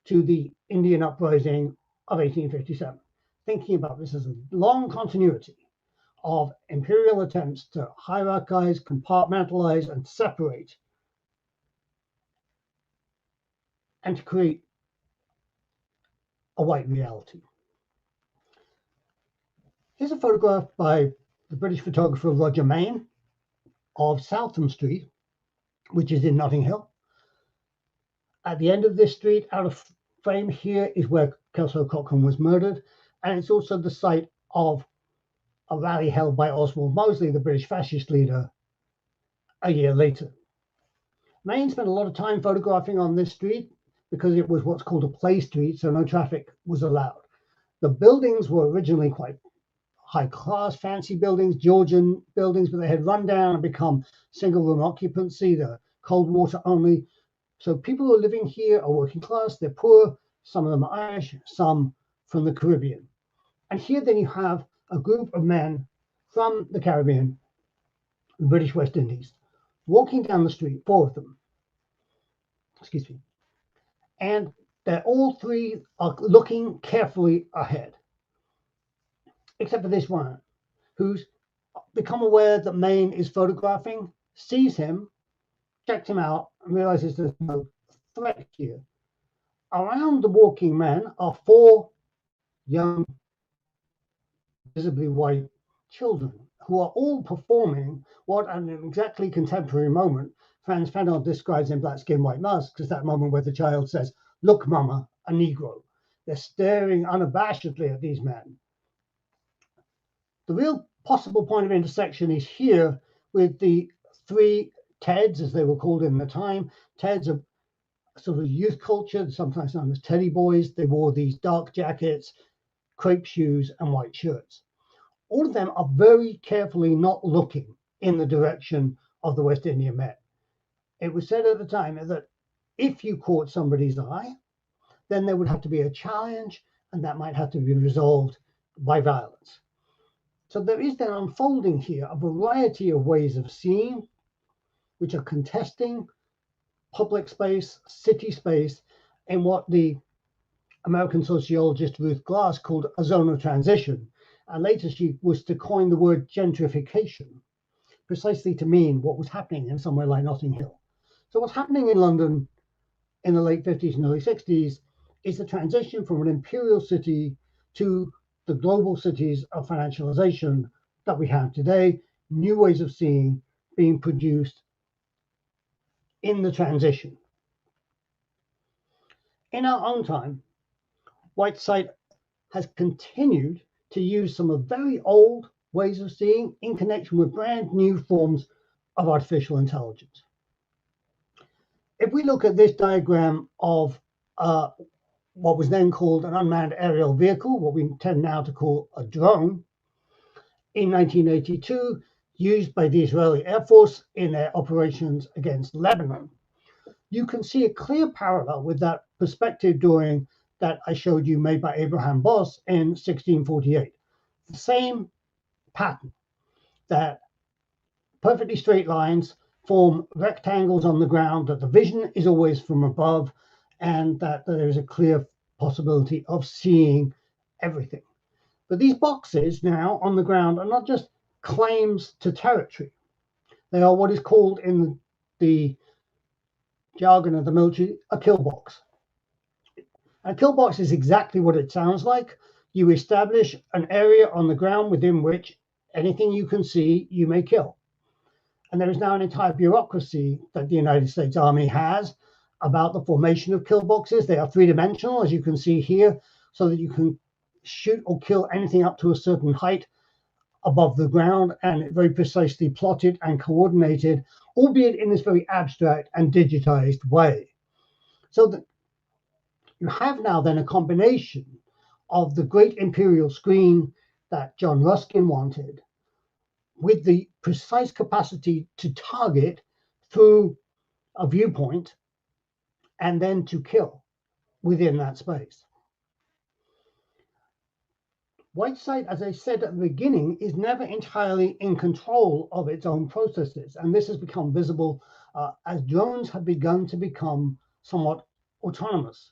[SPEAKER 2] to the Indian uprising of 1857, thinking about this as a long continuity of imperial attempts to hierarchize, compartmentalize, and separate, and to create a white reality. Here's a photograph by the British photographer Roger Main of Southam Street, which is in Notting Hill. At the end of this street, out of frame here, is where Kelso Cochrane was murdered, and it's also the site of a rally held by Oswald Mosley, the British fascist leader, a year later. Main spent a lot of time photographing on this street because it was what's called a play street, so no traffic was allowed. The buildings were originally quite high class, fancy buildings, Georgian buildings, but they had run down and become single room occupancy, they're cold water only. So people who are living here are working class, they're poor, some of them are Irish, some from the Caribbean. And here then you have a group of men from the Caribbean, the British West Indies, walking down the street, 4 of them, excuse me, and they're all 3 are looking carefully ahead, except for this one, who's become aware that Main is photographing, sees him, checks him out, and realizes there's no threat here. Around the walking man are 4 young, visibly white children who are all performing what at an exactly contemporary moment Frantz Fanon describes in Black Skin, White Mask as that moment where the child says, "Look, Mama, a Negro." They're staring unabashedly at these men. The real possible point of intersection is here with the 3 Teds, as they were called in the time. Teds are sort of youth culture, sometimes known as teddy boys. They wore these dark jackets, crepe shoes, and white shirts. All of them are very carefully not looking in the direction of the West Indian men. It was said at the time that if you caught somebody's eye, then there would have to be a challenge, and that might have to be resolved by violence. So there is then unfolding here a variety of ways of seeing, which are contesting public space, city space, in what the American sociologist Ruth Glass called a zone of transition. And later she was to coin the word gentrification, precisely to mean what was happening in somewhere like Notting Hill. So what's happening in London in the late 50s and early 60s is the transition from an imperial city to the global cities of financialization that we have today, new ways of seeing being produced in the transition. In our own time, Whiteside has continued to use some of very old ways of seeing in connection with brand new forms of artificial intelligence. If we look at this diagram of what was then called an unmanned aerial vehicle, what we tend now to call a drone, in 1982, used by the Israeli Air Force in their operations against Lebanon, you can see a clear parallel with that perspective drawing that I showed you made by Abraham Boss in 1648. The same pattern, that perfectly straight lines form rectangles on the ground, that the vision is always from above, and that there is a clear possibility of seeing everything. But these boxes now on the ground are not just claims to territory. They are what is called in the jargon of the military a kill box. A kill box is exactly what it sounds like. You establish an area on the ground within which anything you can see, you may kill. And there is now an entire bureaucracy that the United States Army has about the formation of kill boxes. They are three-dimensional, as you can see here, so that you can shoot or kill anything up to a certain height above the ground, and very precisely plotted and coordinated, albeit in this very abstract and digitized way. So that you have now then a combination of the great imperial screen that John Ruskin wanted, with the precise capacity to target through a viewpoint and then to kill within that space. Whiteside, as I said at the beginning, is never entirely in control of its own processes, and this has become visible as drones have begun to become somewhat autonomous.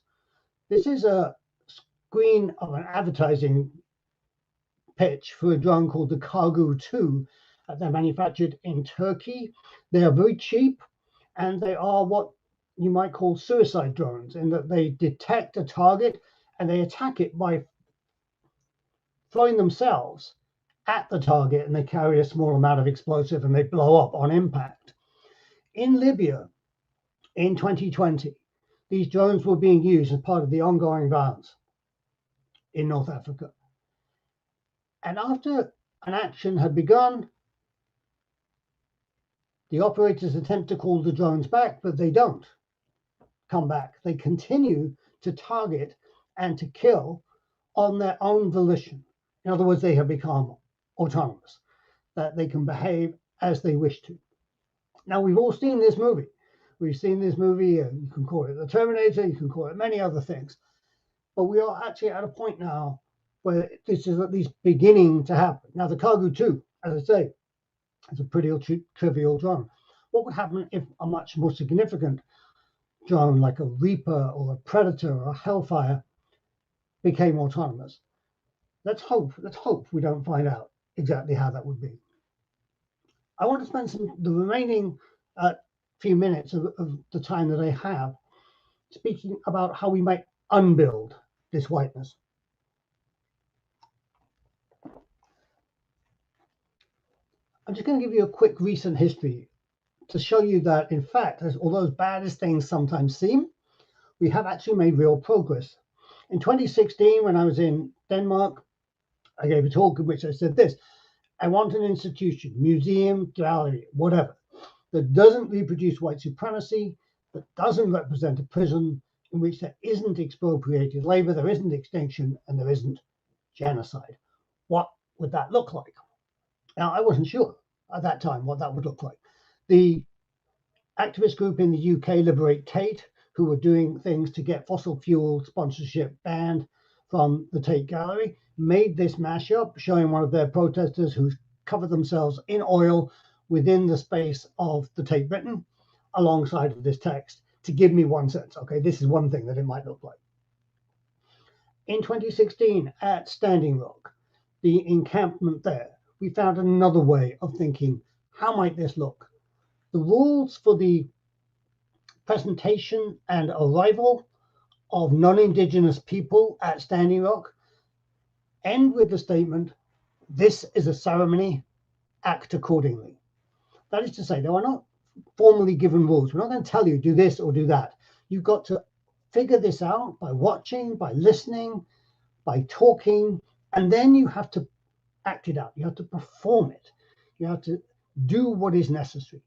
[SPEAKER 2] This is a screen of an advertising pitch for a drone called the Kargu 2. They're manufactured in Turkey. They are very cheap, and they are what you might call suicide drones, in that they detect a target and they attack it by throwing themselves at the target, and they carry a small amount of explosive and they blow up on impact. In Libya, in 2020, these drones were being used as part of the ongoing violence in North Africa. And after an action had begun, the operators attempt to call the drones back, but they don't come back. They continue to target and to kill on their own volition. In other words, they have become autonomous, that they can behave as they wish to. Now, we've all seen this movie. We've seen this movie, you can call it The Terminator, you can call it many other things. But we are actually at a point now where this is at least beginning to happen. Now, the Kargu 2, as I say, is a pretty trivial drone. What would happen if a much more significant drone, like a Reaper or a Predator or a Hellfire, became autonomous? Let's hope we don't find out exactly how that would be. I want to spend the remaining few minutes of the time that I have speaking about how we might unbuild this whiteness. I'm just going to give you a quick recent history to show you that, in fact, although as bad as things sometimes seem, we have actually made real progress. In 2016, when I was in Denmark, I gave a talk in which I said this: I want an institution, museum, gallery, whatever, that doesn't reproduce white supremacy, that doesn't represent a prison, in which there isn't expropriated labor, there isn't extinction, and there isn't genocide. What would that look like? Now, I wasn't sure at that time what that would look like. The activist group in the UK, Liberate Tate, who were doing things to get fossil fuel sponsorship banned from the Tate Gallery, made this mashup showing one of their protesters who covered themselves in oil within the space of the Tate Britain alongside of this text to give me one sense. Okay, this is one thing that it might look like. In 2016 at Standing Rock, the encampment there, we found another way of thinking, how might this look? The rules for the presentation and arrival of non-Indigenous people at Standing Rock end with the statement, this is a ceremony, act accordingly. That is to say, they are not formally given rules. We're not going to tell you do this or do that. You've got to figure this out by watching, by listening, by talking, and then you have to act it out. You have to perform it. You have to do what is necessary.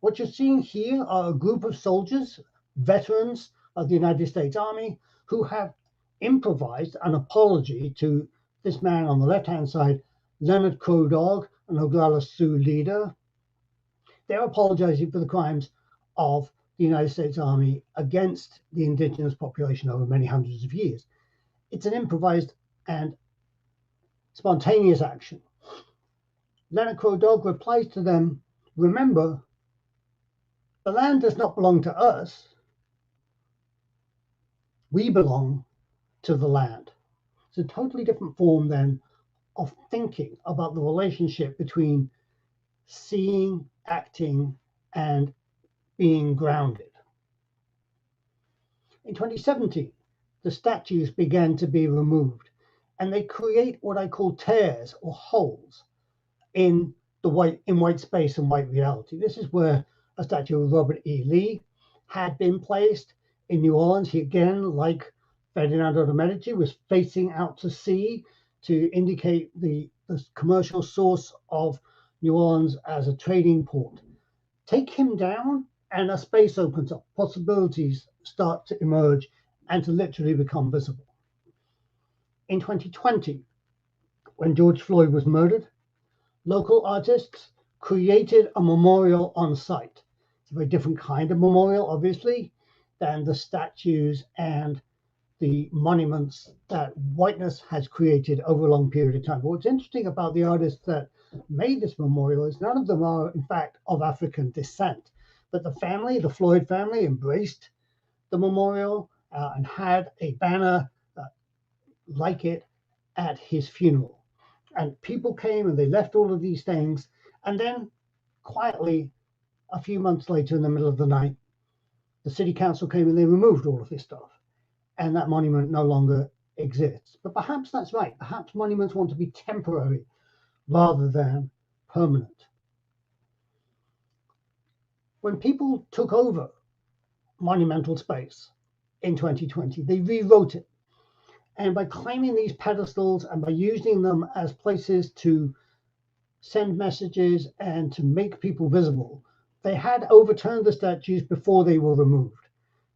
[SPEAKER 2] What you're seeing here are a group of soldiers, veterans of the United States Army, who have improvised an apology to this man on the left-hand side, Leonard Crow Dog, an Oglala Sioux leader. They're apologizing for the crimes of the United States Army against the indigenous population over many hundreds of years. It's an improvised and spontaneous action. Leonard Crow Dog replies to them, remember, the land does not belong to us. We belong to the land. It's a totally different form then of thinking about the relationship between seeing, acting, and being grounded. In 2017, the statues began to be removed, and they create what I call tears or holes in white space and white reality. This is where a statue of Robert E. Lee had been placed in New Orleans. He, again, like Ferdinando de' Medici, was facing out to sea to indicate the commercial source of New Orleans as a trading port. Take him down and a space opens up. Possibilities start to emerge and to literally become visible. In 2020, when George Floyd was murdered, local artists created a memorial on site. It's a very different kind of memorial, obviously, than the statues and the monuments that Whiteness has created over a long period of time. But what's interesting about the artists that made this memorial is none of them are, in fact, of African descent. But the family, the Floyd family, embraced the memorial and had a banner like it at his funeral. And people came and they left all of these things. And then quietly, a few months later, in the middle of the night, the city council came and they removed all of this stuff. And that monument no longer exists. But perhaps that's right. Perhaps monuments want to be temporary rather than permanent. When people took over monumental space in 2020, they rewrote it. And by claiming these pedestals and by using them as places to send messages and to make people visible, they had overturned the statues before they were removed.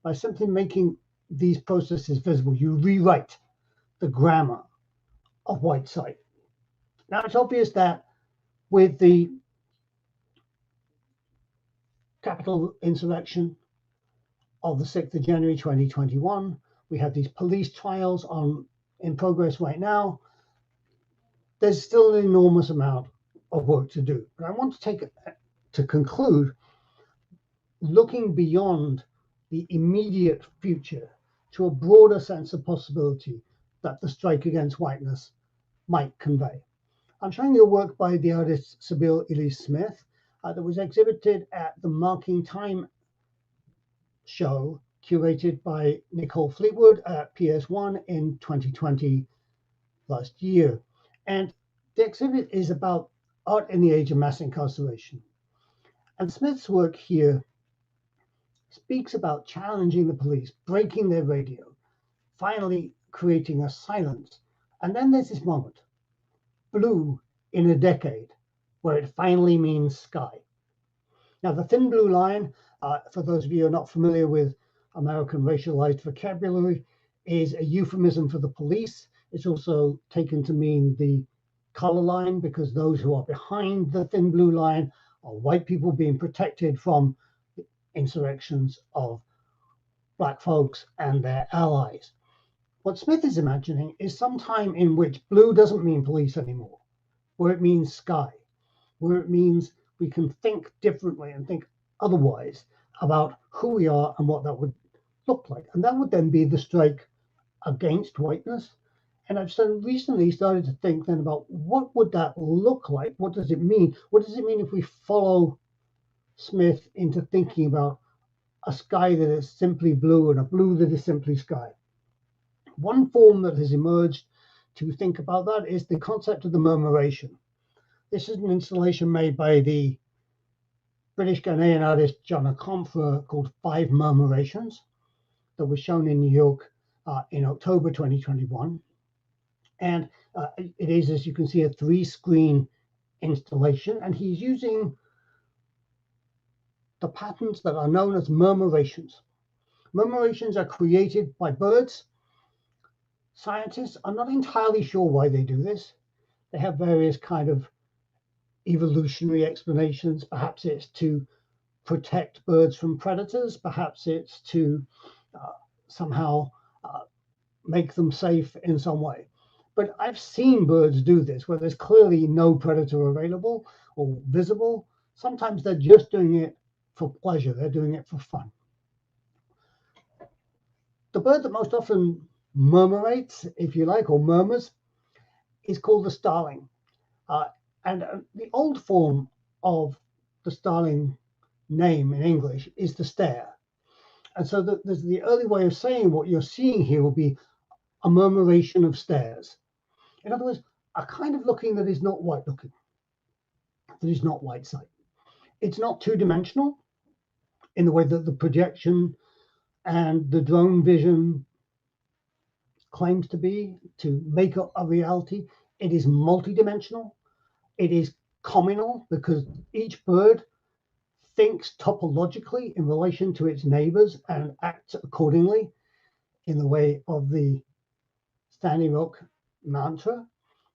[SPEAKER 2] By simply making these processes visible, you rewrite the grammar of white sight. Now, it's obvious that with the Capitol insurrection of the 6th of January 2021, we have these police trials in progress right now. There's still an enormous amount of work to do. But I want to conclude looking beyond the immediate future to a broader sense of possibility that the strike against whiteness might convey. I'm showing you a work by the artist Sybil Elise Smith that was exhibited at the Marking Time show curated by Nicole Fleetwood at PS1 in 2020 last year. And the exhibit is about art in the age of mass incarceration. And Smith's work here speaks about challenging the police, breaking their radio, finally creating a silence. And then there's this moment, blue in a decade, where it finally means sky. Now, the thin blue line, for those of you who are not familiar with American racialized vocabulary, is a euphemism for the police. It's also taken to mean the color line, because those who are behind the thin blue line are white people being protected from insurrections of Black folks and their allies. What Smith is imagining is some time in which blue doesn't mean police anymore, where it means sky, where it means we can think differently and think otherwise about who we are and what that would look like. And that would then be the strike against whiteness. And I've recently started to think then about what would that look like? What does it mean? What does it mean if we follow Smith into thinking about a sky that is simply blue and a blue that is simply sky? One form that has emerged to think about that is the concept of the murmuration. This is an installation made by the British Ghanaian artist John Akomfra called 5 Murmurations that was shown in New York in October 2021. And it is, as you can see, a 3-screen installation. And he's using the patterns that are known as murmurations. Murmurations are created by birds. Scientists are not entirely sure why they do this. They have various kind of evolutionary explanations. Perhaps it's to protect birds from predators. Perhaps it's to somehow make them safe in some way. But I've seen birds do this where there's clearly no predator available or visible. Sometimes they're just doing it for pleasure. They're doing it for fun. The bird that most often murmurates, if you like, or murmurs, is called the starling. And the old form of the starling name in English is the stare. And so there's the early way of saying what you're seeing here will be a murmuration of stares. In other words, a kind of looking that is not white looking, that is not white sight. It's not two-dimensional in the way that the projection and the drone vision claims to be, to make up a reality. It is multidimensional. It is communal because each bird thinks topologically in relation to its neighbors and acts accordingly in the way of the Standing Rock mantra.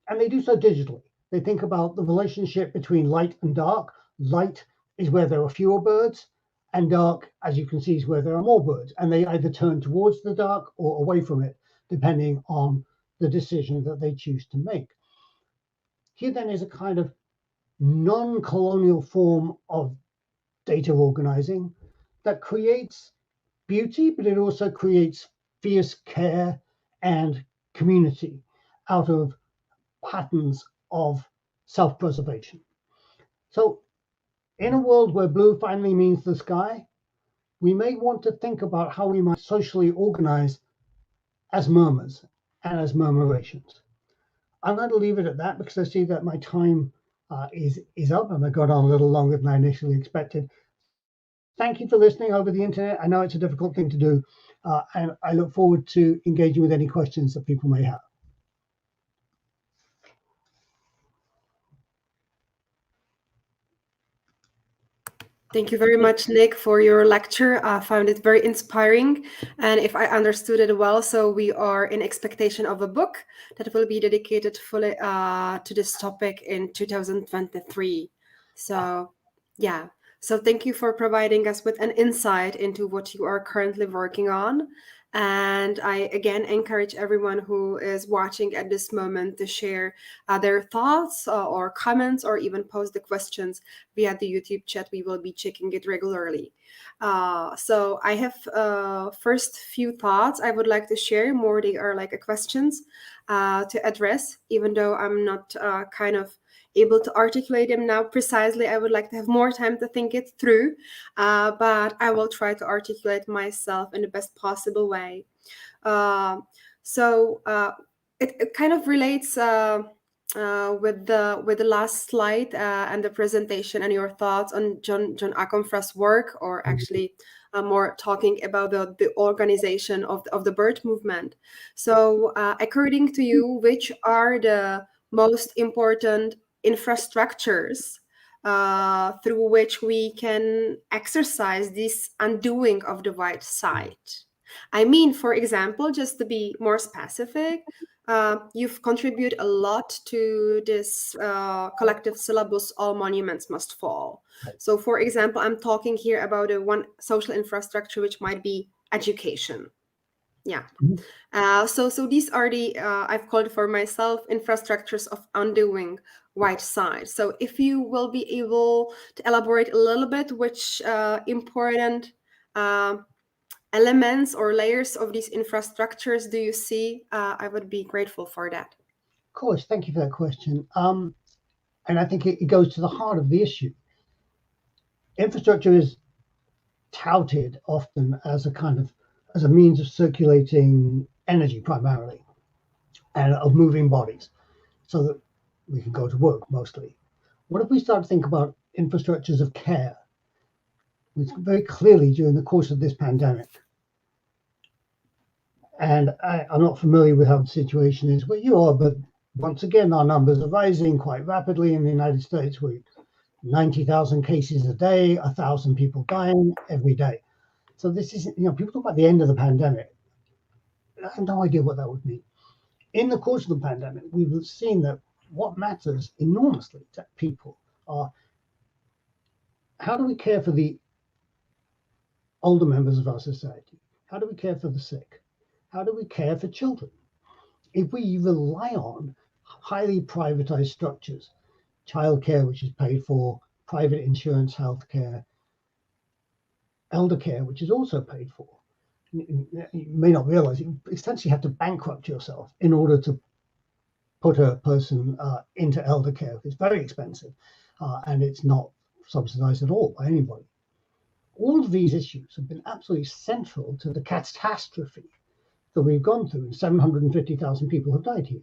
[SPEAKER 2] And they do so digitally. They think about the relationship between light and dark. Light is where there are fewer birds, and dark, as you can see, is where there are more birds. And they either turn towards the dark or away from it, depending on the decision that they choose to make. Here then is a kind of non-colonial form of data organizing that creates beauty, but it also creates fierce care and community out of patterns of self-preservation. So in a world where blue finally means the sky, we may want to think about how we might socially organize as murmurs and as murmurations. I'm going to leave it at that because I see that my time is up and I got on a little longer than I initially expected. Thank you for listening over the internet. I know it's a difficult thing to do, and I look forward to engaging with any questions that people may have.
[SPEAKER 1] Thank you very much, Nick, for your lecture. I found it very inspiring. And if I understood it well, so we are in expectation of a book that will be dedicated fully to this topic in 2023. So, yeah. So thank you for providing us with an insight into what you are currently working on. And I, again, encourage everyone who is watching at this moment to share their thoughts or comments or even post the questions via the YouTube chat. We will be checking it regularly. So I have first few thoughts I would like to share. More they are like questions to address, even though I'm not kind of able to articulate them now precisely. I would like to have more time to think it through, but I will try to articulate myself in the best possible way. So it kind of relates with the last slide and the presentation and your thoughts on John Akomfra's work, or actually more talking about the organization of the bird movement. So according to you, which are the most important infrastructures through which we can exercise this undoing of the white side? I mean, for example, just to be more specific, you've contributed a lot to this collective syllabus, All Monuments Must Fall. So, for example, I'm talking here about one social infrastructure which might be education. Yeah.
[SPEAKER 2] Mhm.
[SPEAKER 1] So these are the, I've called for myself, infrastructures of undoing white side. So if you will be able to elaborate a little bit which important elements or layers of these infrastructures do you see, I would be grateful for that.
[SPEAKER 2] Of course, thank you for that question. And I think it goes to the heart of the issue. Infrastructure is touted often as a means of circulating energy primarily and of moving bodies so that we can go to work mostly. What if we start to think about infrastructures of care? Which very clearly during the course of this pandemic, and I'm not familiar with how the situation is where you are, but once again, our numbers are rising quite rapidly in the United States. We're 90,000 cases a day, 1,000 people dying every day. So this is, people talk about the end of the pandemic. I have no idea what that would mean. In the course of the pandemic, we've seen that what matters enormously to people are how do we care for the older members of our society? How do we care for the sick? How do we care for children? If we rely on highly privatized structures, childcare, which is paid for, private insurance, healthcare, elder care, which is also paid for, you may not realize you essentially have to bankrupt yourself in order to put a person into elder care. It's very expensive and it's not subsidized at all by anybody. All of these issues have been absolutely central to the catastrophe that we've gone through, and 750,000 people have died here.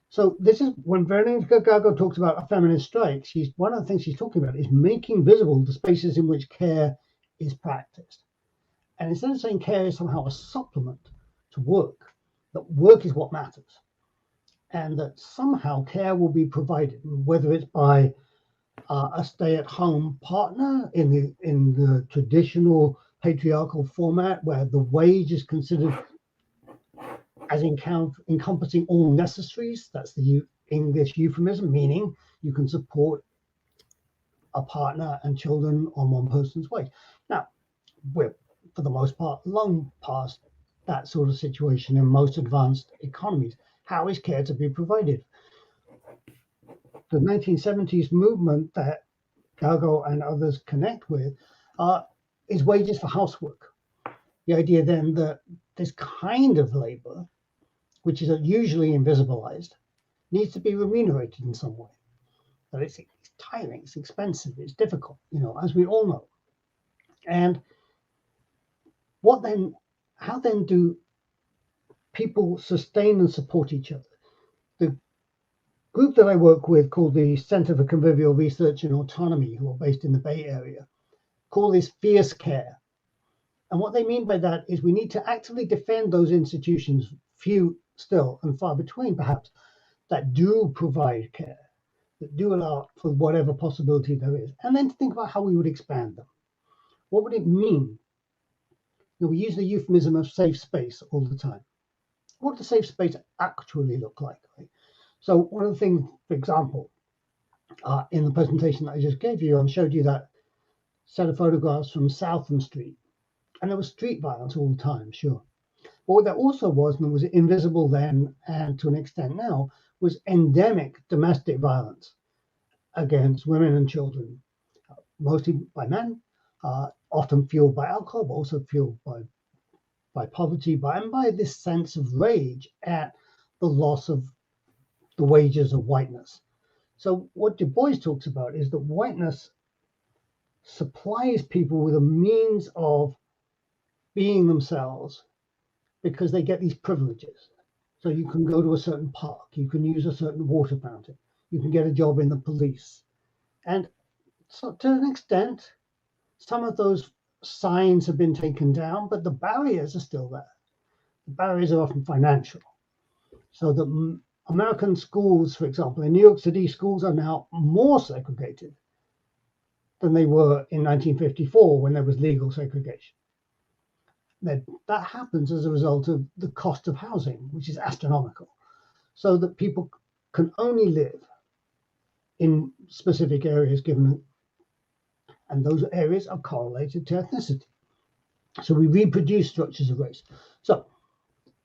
[SPEAKER 2] So this is when Veronica Gago talks about a feminist strike. One of the things she's talking about is making visible the spaces in which care is practiced. And instead of saying care is somehow a supplement to work, that work is what matters, and that somehow care will be provided, whether it's by a stay-at-home partner in the traditional patriarchal format, where the wage is considered as encompassing all necessaries. That's the English euphemism, meaning you can support a partner and children on one person's wage. Now, we're, for the most part, long past that sort of situation in most advanced economies. How is care to be provided? The 1970s movement that Gago and others connect with is wages for housework. The idea then that this kind of labor, which is usually invisibilized, needs to be remunerated in some way. That it's tiring, it's expensive, it's difficult, as we all know. And how then do people sustain and support each other? The group that I work with, called the Center for Convivial Research and Autonomy, who are based in the Bay Area, call this fierce care. And what they mean by that is we need to actively defend those institutions, few still and far between perhaps, that do provide care, that do allow for whatever possibility there is, and then to think about how we would expand them. What would it mean? We use the euphemism of safe space all the time. What does safe space actually look like? Right? So one of the things, for example, in the presentation that I just gave you, I showed you that set of photographs from Southam Street. And there was street violence all the time, sure. But what there also was, and was invisible then and to an extent now, was endemic domestic violence against women and children, mostly by men, often fueled by alcohol, but also fueled by poverty, and by this sense of rage at the loss of the wages of whiteness. So what Du Bois talks about is that whiteness supplies people with a means of being themselves because they get these privileges. So you can go to a certain park, you can use a certain water fountain, you can get a job in the police. And so to an extent, some of those signs have been taken down, but the barriers are still there. The barriers are often financial. So the American schools, for example, in New York City, schools are now more segregated than they were in 1954 when there was legal segregation. That happens as a result of the cost of housing, which is astronomical, so that people can only live in specific areas given, and those areas are correlated to ethnicity. So we reproduce structures of race. So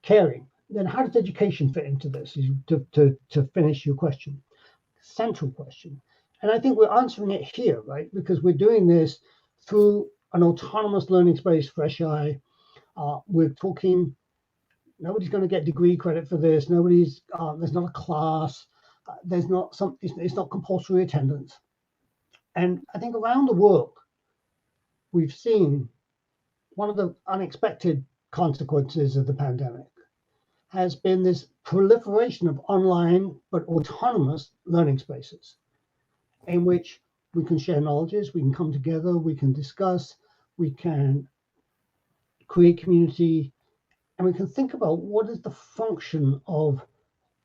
[SPEAKER 2] caring. Then how does education fit into this? To finish your question, central question. And I think we're answering it here, right? Because we're doing this through an autonomous learning space, Fresh Eye. We're talking, nobody's going to get degree credit for this. There's not a class. There's not it's not compulsory attendance. And I think around the world, we've seen one of the unexpected consequences of the pandemic has been this proliferation of online but autonomous learning spaces in which we can share knowledges, we can come together, we can discuss, we can create community, and we can think about what is the function of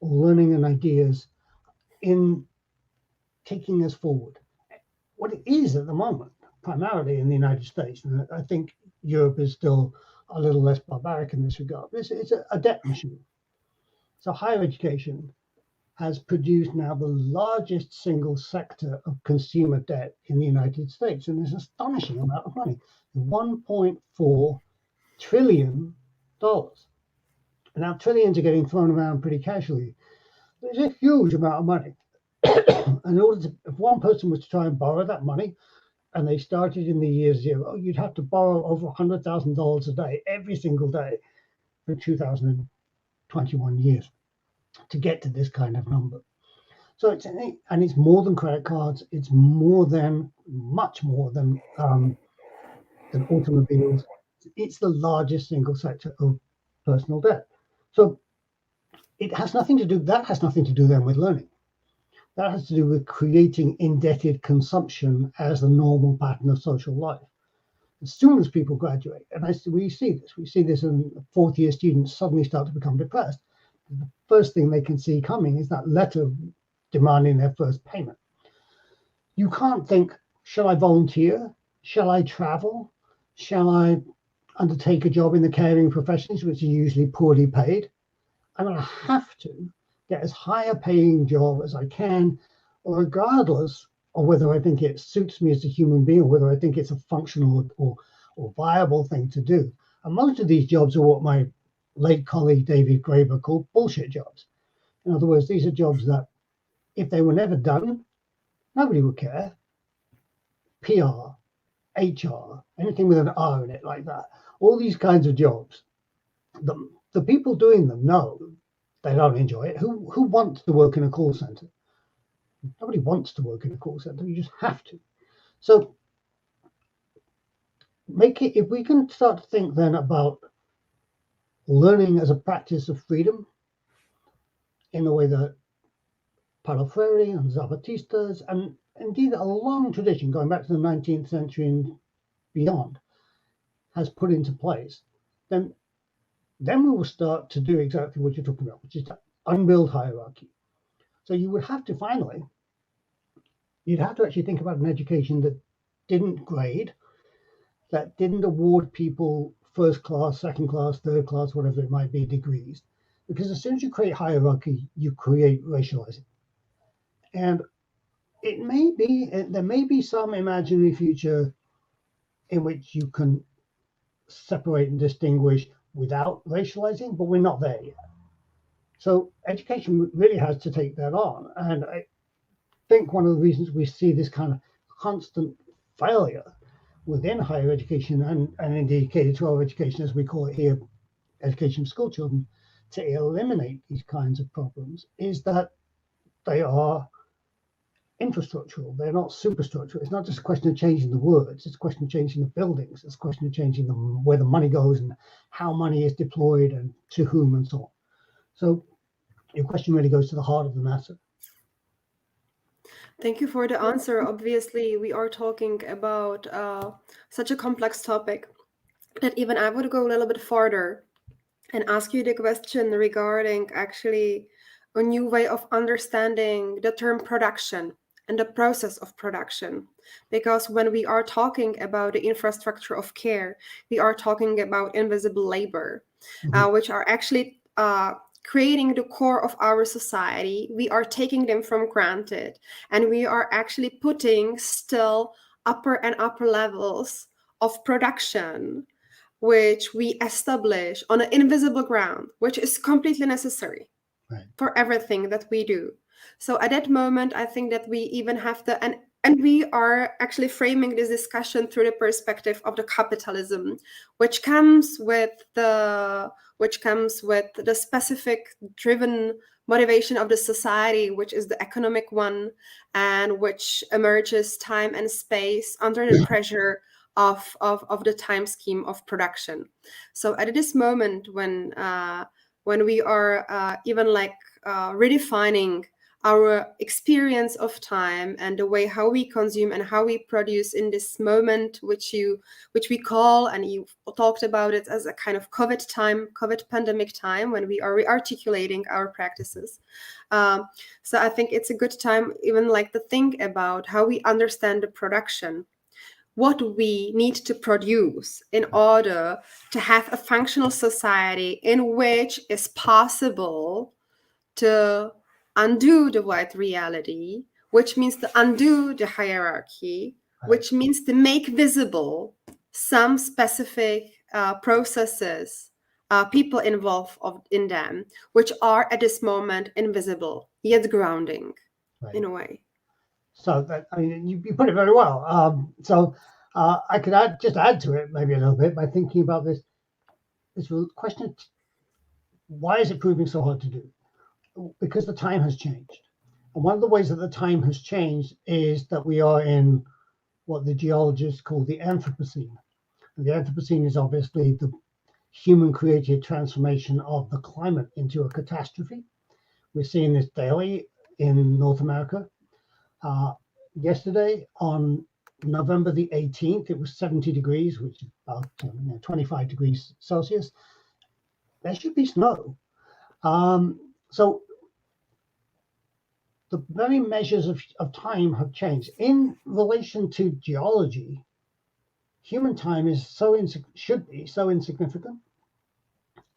[SPEAKER 2] learning and ideas in taking us forward. What it is at the moment, primarily in the United States, and I think Europe is still a little less barbaric in this regard, it's a debt machine. So higher education has produced now the largest single sector of consumer debt in the United States, and there's an astonishing amount of money, $1.4 trillion. Now trillions are getting thrown around pretty casually. There's a huge amount of money. In order to, if one person was to try and borrow that money, and they started in the year zero, you'd have to borrow over $100,000 a day, every single day, for 2021 years to get to this kind of number. So it's more than credit cards. It's much more than automobiles. It's the largest single sector of personal debt. So that has nothing to do then with learning. That has to do with creating indebted consumption as the normal pattern of social life. As soon as people graduate, and we see this in fourth-year students suddenly start to become depressed. The first thing they can see coming is that letter demanding their first payment. You can't think, shall I volunteer? Shall I travel? Shall I undertake a job in the caring professions, which are usually poorly paid? I'm going to have to get as high a paying job as I can, regardless of whether I think it suits me as a human being, or whether I think it's a functional or viable thing to do. And most of these jobs are what my late colleague David Graeber called bullshit jobs. In other words, these are jobs that, if they were never done, nobody would care. PR, HR, anything with an R in it like that. All these kinds of jobs, the people doing them know they don't enjoy it. Who wants to work in a call center? Nobody wants to work in a call center. You just have to. So if we can start to think then about learning as a practice of freedom in the way that Paulo Freire and Zapatistas, and indeed a long tradition going back to the 19th century and beyond, has put into place, then we will start to do exactly what you're talking about, which is to unbuild hierarchy. So you'd have to actually think about an education that didn't grade, that didn't award people first class, second class, third class, whatever it might be, degrees. Because as soon as you create hierarchy, you create racializing. And there may be some imaginary future in which you can separate and distinguish without racializing, but we're not there yet. So education really has to take that on. And I think one of the reasons we see this kind of constant failure within higher education and indeed K-12 education, as we call it here, education for school children, to eliminate these kinds of problems is that they are infrastructural. They're not superstructural. It's not just a question of changing the words. It's a question of changing the buildings. It's a question of changing where the money goes and how money is deployed and to whom and so on. So your question really goes to the heart of the matter.
[SPEAKER 1] Thank you for the answer. Obviously, we are talking about such a complex topic that even I would go a little bit farther and ask you the question regarding actually a new way of understanding the term production and the process of production. Because when we are talking about the infrastructure of care, we are talking about invisible labor, which are actually creating the core of our society. We are taking them for granted, and we are actually putting still upper and upper levels of production which we establish on an invisible ground, which is completely necessary for everything that we do. So at that moment, I think that we even have and we are actually framing this discussion through the perspective of the capitalism, which comes with the specific driven motivation of the society, which is the economic one, and which emerges time and space under the pressure of the time scheme of production. So at this moment, when we are even redefining our experience of time and the way how we consume and how we produce in this moment, which we call, and you talked about it, as a kind of COVID pandemic time, when we are rearticulating our practices. So I think it's a good time even to think about how we understand the production, what we need to produce in order to have a functional society in which is possible to undo the white reality, which means to undo the hierarchy, which means to make visible some specific processes, people involved in them, which are at this moment invisible, yet grounding in a way.
[SPEAKER 2] So that, I mean, you put it very well. I could add to it maybe a little bit by thinking about this question: why is it proving so hard to do? Because the time has changed, and one of the ways that the time has changed is that we are in what the geologists call the Anthropocene. And the Anthropocene is obviously the human-created transformation of the climate into a catastrophe. We're seeing this daily in North America. Yesterday, on November the 18th, it was 70 degrees, which is about 25 degrees Celsius. There should be snow. So the very measures of time have changed. In relation to geology, human time is should be so insignificant,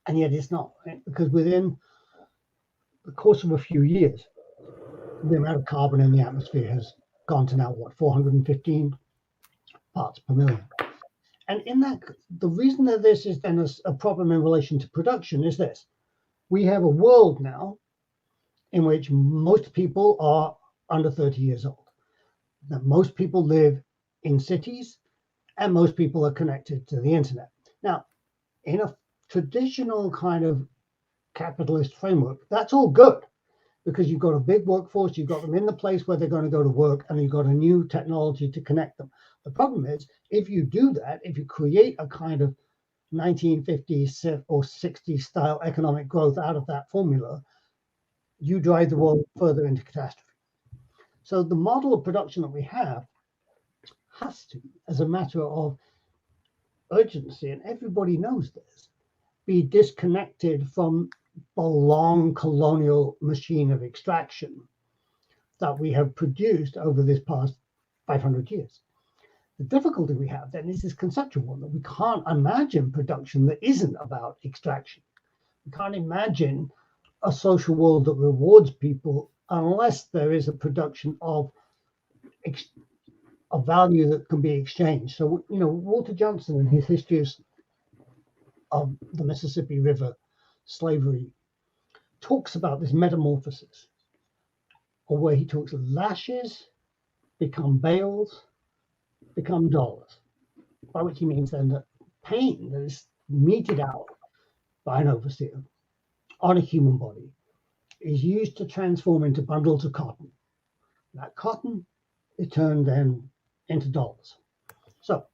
[SPEAKER 2] and yet it's not, right? Because within the course of a few years, the amount of carbon in the atmosphere has gone to now 415 parts per million. And in that, the reason that this is then a problem in relation to production is this: we have a world now in which most people are under 30 years old, that most people live in cities, and most people are connected to the internet. Now, in a traditional kind of capitalist framework, that's all good, because you've got a big workforce, you've got them in the place where they're going to go to work, and you've got a new technology to connect them. The problem is, if you do that, if you create a kind of 1950s or 60s style economic growth out of that formula, you drive the world further into catastrophe. So the model of production that we have has to, as a matter of urgency, and everybody knows this, be disconnected from the long colonial machine of extraction that we have produced over this past 500 years. The difficulty we have then is this conceptual one, that we can't imagine production that isn't about extraction. We can't imagine a social world that rewards people unless there is a production of value that can be exchanged. So, Walter Johnson, in his histories of the Mississippi River slavery, talks about this metamorphosis, or where he talks of lashes become bales, become dollars, by which he means then that pain that is meted out by an overseer on a human body is used to transform into bundles of cotton. That cotton is turned then into dollars. So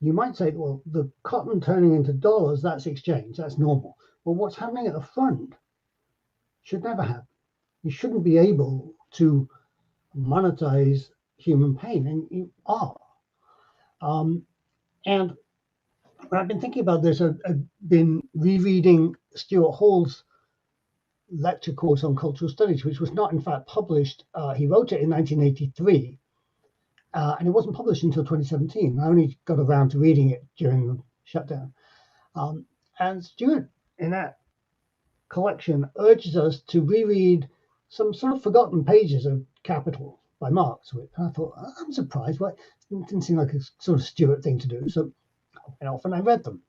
[SPEAKER 2] you might say, well, the cotton turning into dollars, that's exchange, that's normal. But what's happening at the front should never happen. You shouldn't be able to monetize human pain, and you are. And when I've been thinking about this, I've been rereading Stuart Hall's lecture course on cultural studies, which was not in fact published. He wrote it in 1983, and it wasn't published until 2017. I only got around to reading it during the shutdown. And Stuart, in that collection, urges us to reread some sort of forgotten pages of Capital by Marx. And I thought, I'm surprised. Why? It didn't seem like a sort of Stuart thing to do. So I went off and I read them.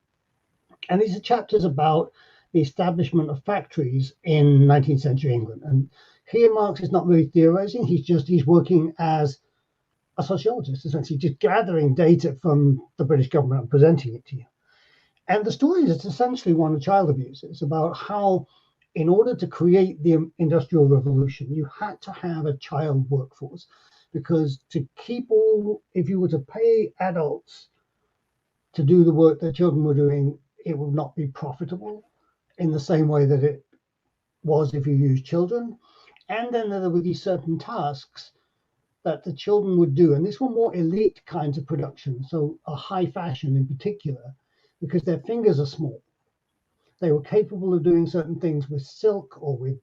[SPEAKER 2] And these are chapters about the establishment of factories in 19th century England. And here Marx is not really theorizing, he's working as a sociologist, essentially just gathering data from the British government and presenting it to you. And the story is essentially one of child abuse. It's about how, in order to create the Industrial Revolution, you had to have a child workforce, because to keep if you were to pay adults to do the work that children were doing, it would not be profitable in the same way that it was if you used children. And then there would be certain tasks that the children would do. And these were more elite kinds of production, so a high fashion in particular, because their fingers are small. They were capable of doing certain things with silk or with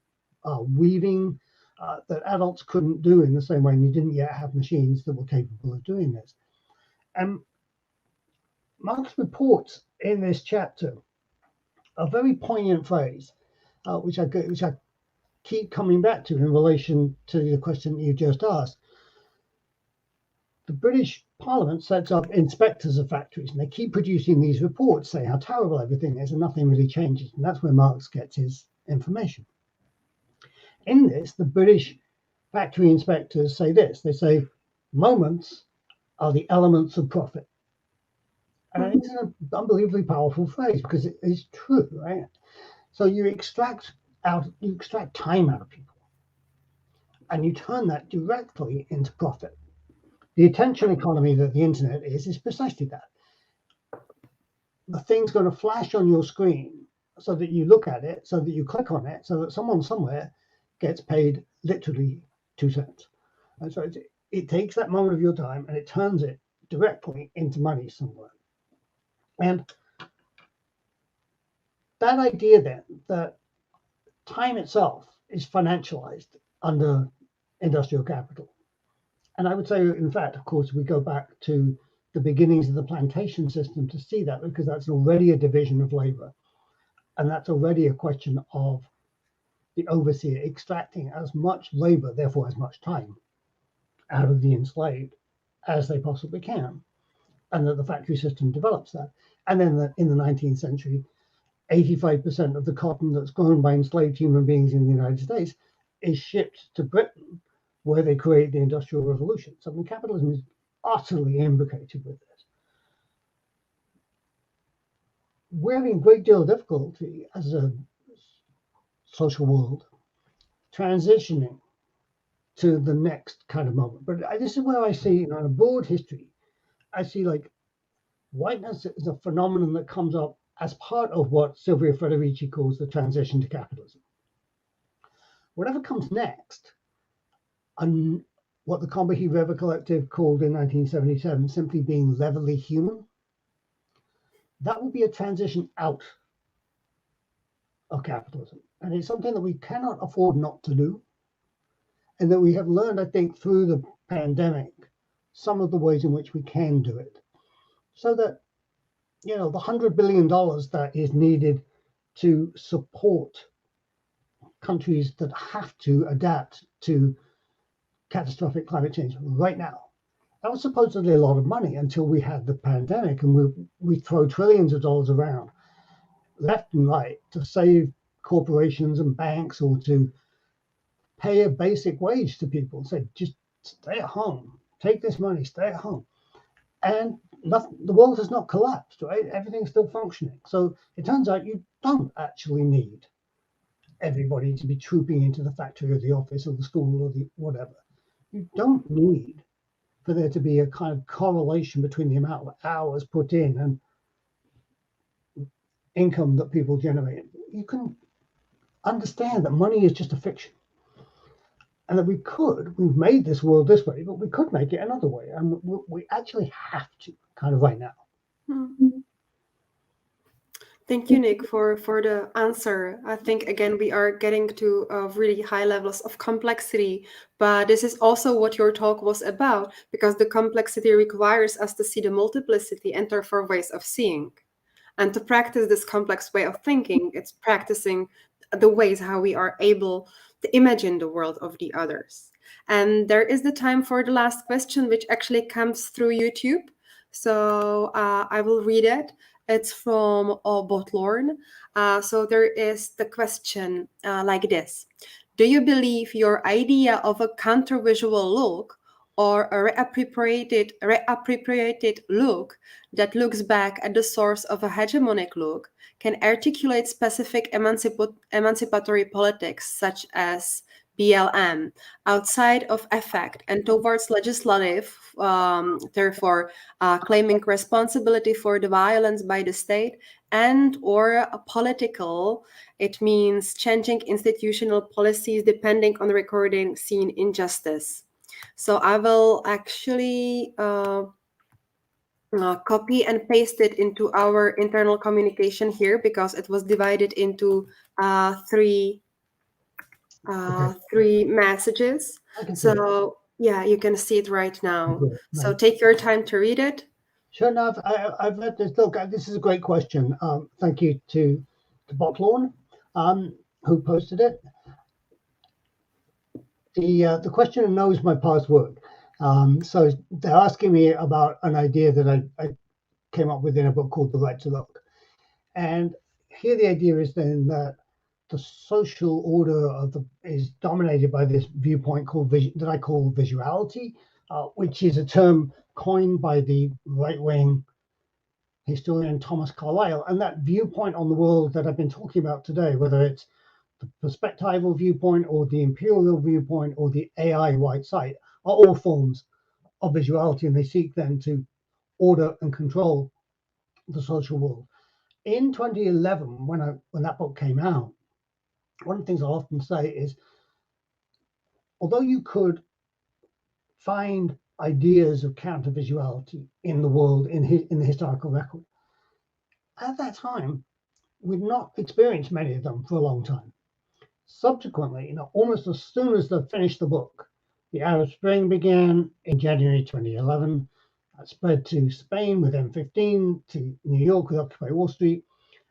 [SPEAKER 2] weaving that adults couldn't do in the same way, and you didn't yet have machines that were capable of doing this. And Marx reports in this chapter a very poignant phrase, which I keep coming back to in relation to the question that you just asked. The British Parliament sets up inspectors of factories, and they keep producing these reports saying how terrible everything is and nothing really changes. And that's where Marx gets his information. In this, the British factory inspectors say this. They say, moments are the elements of profit. And it's an unbelievably powerful phrase because it is true, right? So you extract time out of people, and you turn that directly into profit. The attention economy that the internet is precisely that. The thing's going to flash on your screen so that you look at it, so that you click on it, so that someone somewhere gets paid literally 2 cents. And so it takes that moment of your time and it turns it directly into money somewhere. And that idea then, that time itself is financialized under industrial capital. And I would say, in fact, of course, we go back to the beginnings of the plantation system to see that, because that's already a division of labor. And that's already a question of the overseer extracting as much labor, therefore as much time, out of the enslaved as they possibly can. And that the factory system develops that. And then in the 19th century, 85% of the cotton that's grown by enslaved human beings in the United States is shipped to Britain, where they create the Industrial Revolution. So capitalism is utterly imbricated with this. We're having a great deal of difficulty as a social world transitioning to the next kind of moment. But this is where I see, in a broad history, I see like whiteness is a phenomenon that comes up as part of what Silvia Federici calls the transition to capitalism. Whatever comes next, and what the Combahee River Collective called in 1977 simply being levelly human, that will be a transition out of capitalism. And it's something that we cannot afford not to do. And that we have learned, I think, through the pandemic, some of the ways in which we can do it. So that, the $100 billion that is needed to support countries that have to adapt to catastrophic climate change right now, that was supposedly a lot of money until we had the pandemic, and we throw trillions of dollars around left and right to save corporations and banks, or to pay a basic wage to people, say just stay at home, take this money, stay at home. And the world has not collapsed, right? Everything's still functioning. So it turns out you don't actually need everybody to be trooping into the factory or the office or the school or the whatever. You don't need for there to be a kind of correlation between the amount of hours put in and income that people generate. You can understand that money is just a fiction. And that we've made this world this way, but we could make it another way. And we actually have to, kind of right now.
[SPEAKER 1] Thank you, Nick, for the answer. I think, again, we are getting to really high levels of complexity, but this is also what your talk was about, because the complexity requires us to see the multiplicity and therefore ways of seeing. And to practice this complex way of thinking, it's practicing the ways how we are able to imagine the world of the others. And there is the time for the last question, which actually comes through YouTube. So I will read it. It's from Botlorn. So there is the question like this. Do you believe your idea of a counter-visual look or a reappropriated look that looks back at the source of a hegemonic look can articulate specific emancipatory politics such as BLM outside of effect and towards legislative, therefore claiming responsibility for the violence by the state, and or a political, it means changing institutional policies depending on the recording scene injustice. So I will actually copy and paste it into our internal communication here because it was divided into three messages. So yeah, you can see it right now.
[SPEAKER 2] Okay,
[SPEAKER 1] So
[SPEAKER 2] right.
[SPEAKER 1] take your time to read it.
[SPEAKER 2] Sure enough, I've read this. Look, this is a great question. Thank you to Botlorn, who posted it. The questioner knows my past work. So they're asking me about an idea that I came up with in a book called The Right to Look. And here the idea is then that the social order is dominated by this viewpoint called that I call visuality, which is a term coined by the right-wing historian Thomas Carlyle. And that viewpoint on the world that I've been talking about today, whether it's the perspectival viewpoint or the imperial viewpoint or the AI white site, are all forms of visuality, and they seek then to order and control the social world. In 2011, when that book came out, one of the things I often say is, although you could find ideas of counter-visuality in the world, in the historical record, at that time, we'd not experienced many of them for a long time. Subsequently, almost as soon as they finished the book, the Arab Spring began in January 2011. That spread to Spain with M15, to New York with Occupy Wall Street.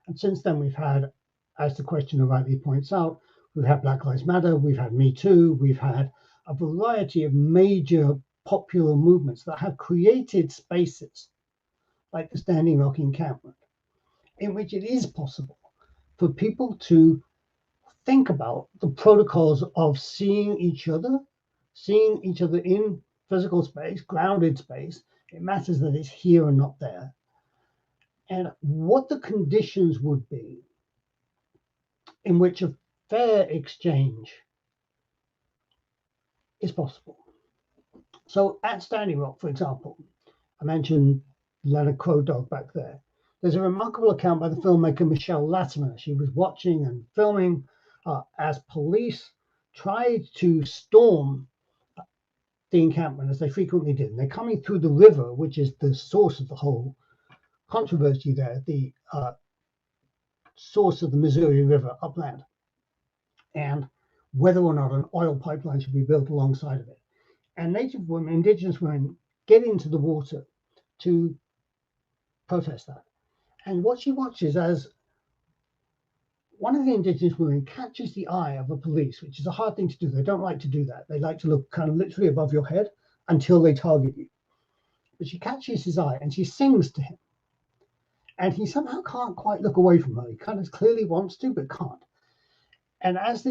[SPEAKER 2] And since then, we've had, as the questioner rightly points out, we've had Black Lives Matter, we've had Me Too, we've had a variety of major popular movements that have created spaces like the Standing Rock encampment, in which it is possible for people to think about the protocols of seeing each other in physical space, grounded space. It matters that it's here and not there. And what the conditions would be in which a fair exchange is possible. So at Standing Rock, for example, I mentioned Leonard Crow Dog back there. There's a remarkable account by the filmmaker Michelle Latimer. She was watching and filming as police tried to storm the encampment, as they frequently did. And they're coming through the river, which is the source of the whole controversy there, the source of the Missouri River upland, and whether or not an oil pipeline should be built alongside of it. And indigenous women, get into the water to protest that. And what she watches as one of the indigenous women catches the eye of a police, which is a hard thing to do. They don't like to do that. They like to look kind of literally above your head until they target you. But she catches his eye and she sings to him. And he somehow can't quite look away from her. He kind of clearly wants to, but can't. And as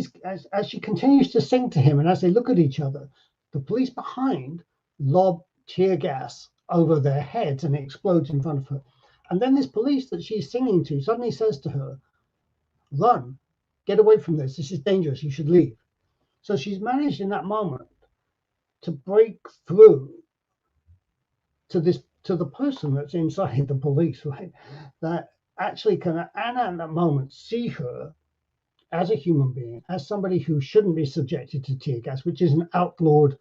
[SPEAKER 2] she continues to sing to him, and as they look at each other, the police behind lob tear gas over their heads and it explodes in front of her. And then this police that she's singing to suddenly says to her, "Run, get away from this. This is dangerous. You should leave." So she's managed in that moment to break through to the person that's inside the police, right? That actually can, at that moment, see her as a human being, as somebody who shouldn't be subjected to tear gas, which is an outlawed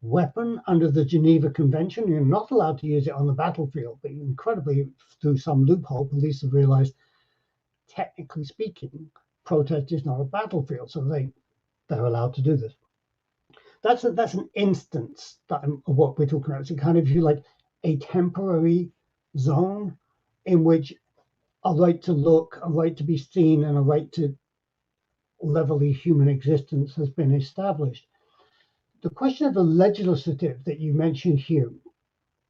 [SPEAKER 2] weapon under the Geneva Convention. You're not allowed to use it on the battlefield, but incredibly, through some loophole, police have realized, technically speaking, protest is not a battlefield, so they're allowed to do this. That's an instance of what we're talking about. It's a kind of, if you like, a temporary zone in which a right to look, a right to be seen, and a right to levelly human existence has been established. The question of the legislative that you mentioned here,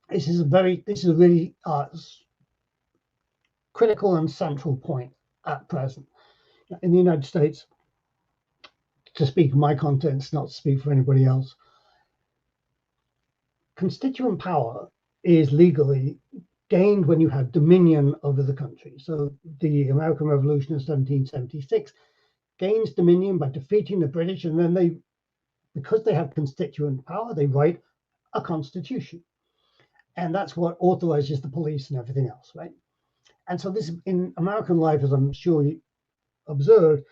[SPEAKER 2] this is a really critical and central point at present. In the United States, to speak of my contents, not to speak for anybody else, constituent power is legally gained when you have dominion over the country. So the American Revolution of 1776 gains dominion by defeating the British, and then because they have constituent power, they write a constitution. And that's what authorizes the police and everything else, right? And so this, in American life, as I'm sure you observed,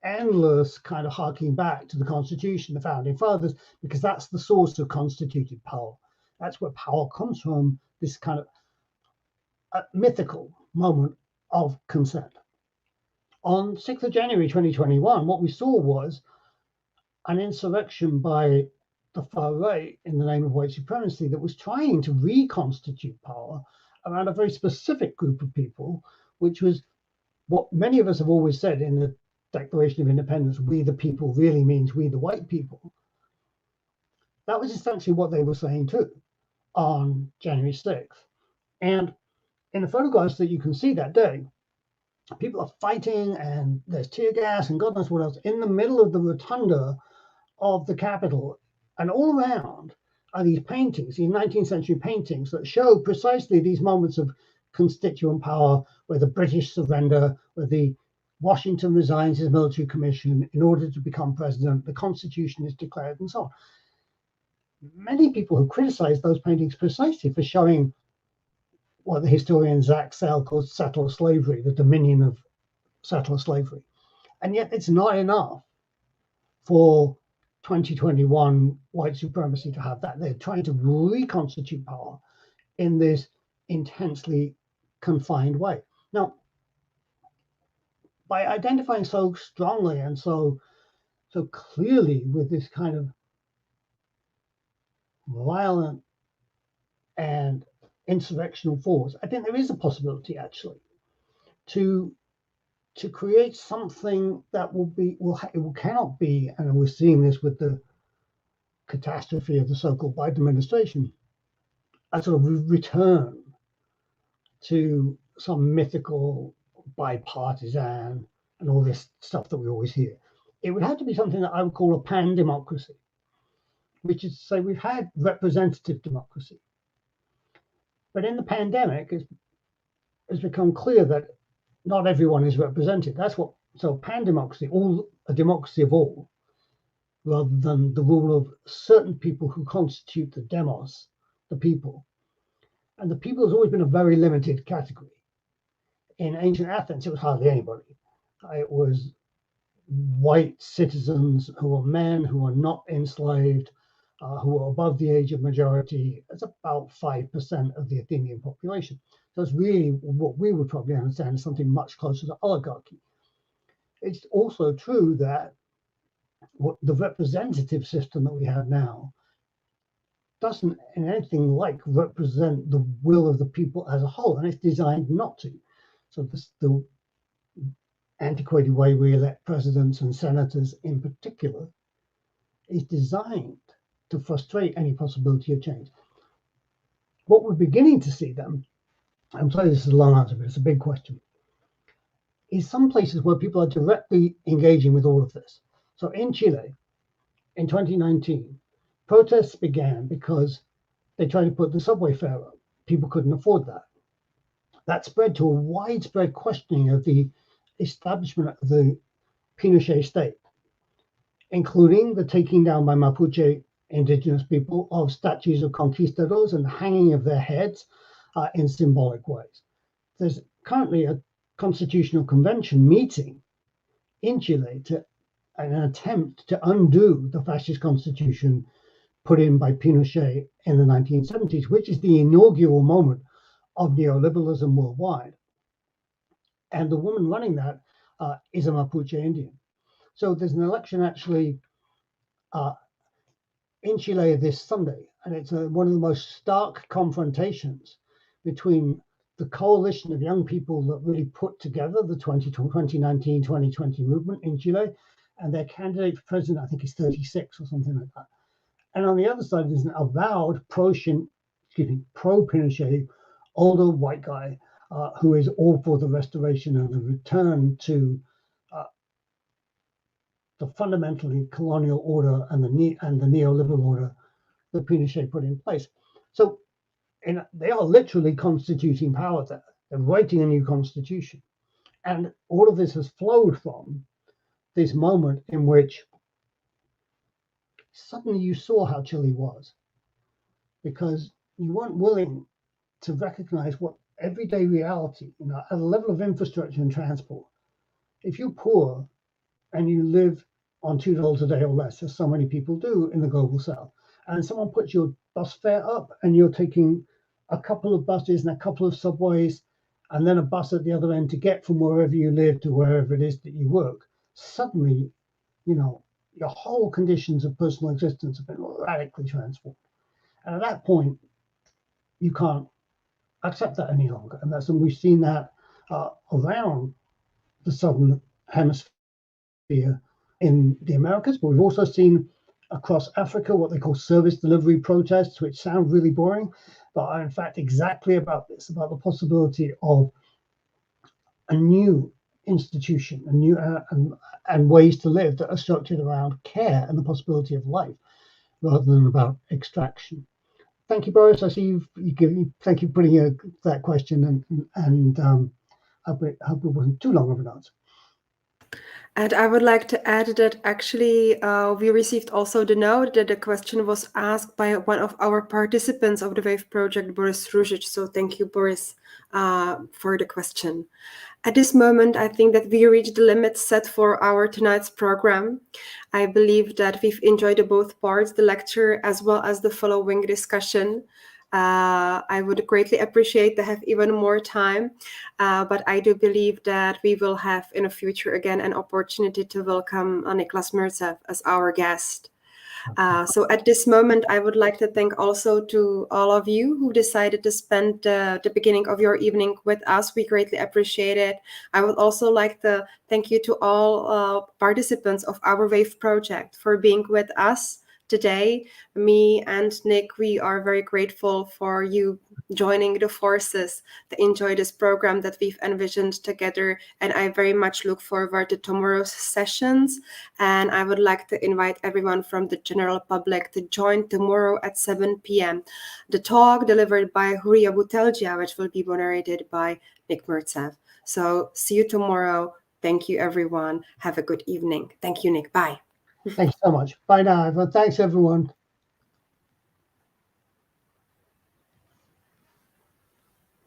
[SPEAKER 2] endless kind of harking back to the Constitution, the Founding Fathers, because that's the source of constituted power. That's where power comes from, this kind of mythical moment of consent. On 6th of January 2021, what we saw was an insurrection by the far right in the name of white supremacy that was trying to reconstitute power around a very specific group of people, which was what many of us have always said in the Declaration of Independence: we the people really means we the white people. That was essentially what they were saying too on January 6th. And in the photographs that you can see that day, people are fighting and there's tear gas and God knows what else in the middle of the rotunda of the Capitol. And all around are these paintings, these 19th century paintings that show precisely these moments of constituent power, where the British surrender, where the Washington resigns his military commission in order to become president, the Constitution is declared, and so on. Many people have criticized those paintings precisely for showing what the historian Zach Sell calls settler slavery, the dominion of settler slavery. And yet it's not enough for 2021 white supremacy to have that. They're trying to reconstitute power in this intensely confined way. Now, by identifying so strongly and so clearly with this kind of violent and insurrectional force, I think there is a possibility actually to create something that cannot be, and we're seeing this with the catastrophe of the so-called Biden administration, a sort of return to some mythical bipartisan and all this stuff that we always hear. It would have to be something that I would call a pan-democracy, which is to say we've had representative democracy. But in the pandemic, it's become clear that not everyone is represented. So pan-democracy, a democracy of all, rather than the rule of certain people who constitute the demos, the people. And the people has always been a very limited category. In ancient Athens, it was hardly anybody. It was white citizens who were men, who were not enslaved, who were above the age of majority. It's about 5% of the Athenian population. So it's really what we would probably understand as something much closer to oligarchy. It's also true that the representative system that we have now doesn't in anything like represent the will of the people as a whole, and it's designed not to. So the antiquated way we elect presidents and senators in particular is designed to frustrate any possibility of change. What we're beginning to see then, I'm sorry this is a long answer, but it's a big question, is some places where people are directly engaging with all of this. So in Chile, in 2019, protests began because they tried to put the subway fare up. People couldn't afford that. That spread to a widespread questioning of the establishment of the Pinochet state, including the taking down by Mapuche indigenous people of statues of conquistadors and the hanging of their heads in symbolic ways. There's currently a constitutional convention meeting in Chile to an attempt to undo the fascist constitution put in by Pinochet in the 1970s, which is the inaugural moment of neoliberalism worldwide. And the woman running that is a Mapuche Indian. So there's an election actually in Chile this Sunday, and it's one of the most stark confrontations between the coalition of young people that really put together the 2019-2020 movement in Chile, and their candidate for president, I think he's 36 or something like that. And on the other side, there's an avowed pro-Pinochet, older white guy who is all for the restoration and the return to the fundamentally colonial order and the neoliberal order that Pinochet put in place. So they are literally constituting power there. They're writing a new constitution. And all of this has flowed from this moment in which suddenly you saw how Chile was, because you weren't willing to recognize what everyday reality, at a level of infrastructure and transport. If you're poor and you live on $2 a day or less, as so many people do in the global south, and someone puts your bus fare up and you're taking a couple of buses and a couple of subways and then a bus at the other end to get from wherever you live to wherever it is that you work, suddenly, your whole conditions of personal existence have been radically transformed. And at that point, you can't accept that any longer. And we've seen that around the Southern Hemisphere in the Americas, but we've also seen across Africa what they call service delivery protests, which sound really boring, but are in fact exactly about this, about the possibility of a new institution, a new and ways to live that are structured around care and the possibility of life, rather than about extraction. Thank you, Boris. I see thank you for putting that question, and I hope it wasn't too long of an answer.
[SPEAKER 1] And I would like to add that actually we received also the note that the question was asked by one of our participants of the WAVE project, Boris Ružič. So thank you, Boris, for the question. At this moment, I think that we reached the limit set for our tonight's program. I believe that we've enjoyed both parts, the lecture as well as the following discussion. I would greatly appreciate to have even more time, but I do believe that we will have in the future again an opportunity to welcome Nicholas Mirzoeff as our guest. So at this moment, I would like to thank also to all of you who decided to spend the beginning of your evening with us. We greatly appreciate it. I would also like to thank you to all participants of our WAVE project for being with us today. Me and Nick, we are very grateful for you joining the forces to enjoy this program that we've envisioned together. And I very much look forward to tomorrow's sessions. And I would like to invite everyone from the general public to join tomorrow at 7 p.m. The talk delivered by Huria Butelgia, which will be moderated by Nick Mirzoeff. So see you tomorrow. Thank you, everyone. Have a good evening. Thank you, Nick. Bye.
[SPEAKER 2] Thanks so much. Bye now, everyone. Thanks, everyone.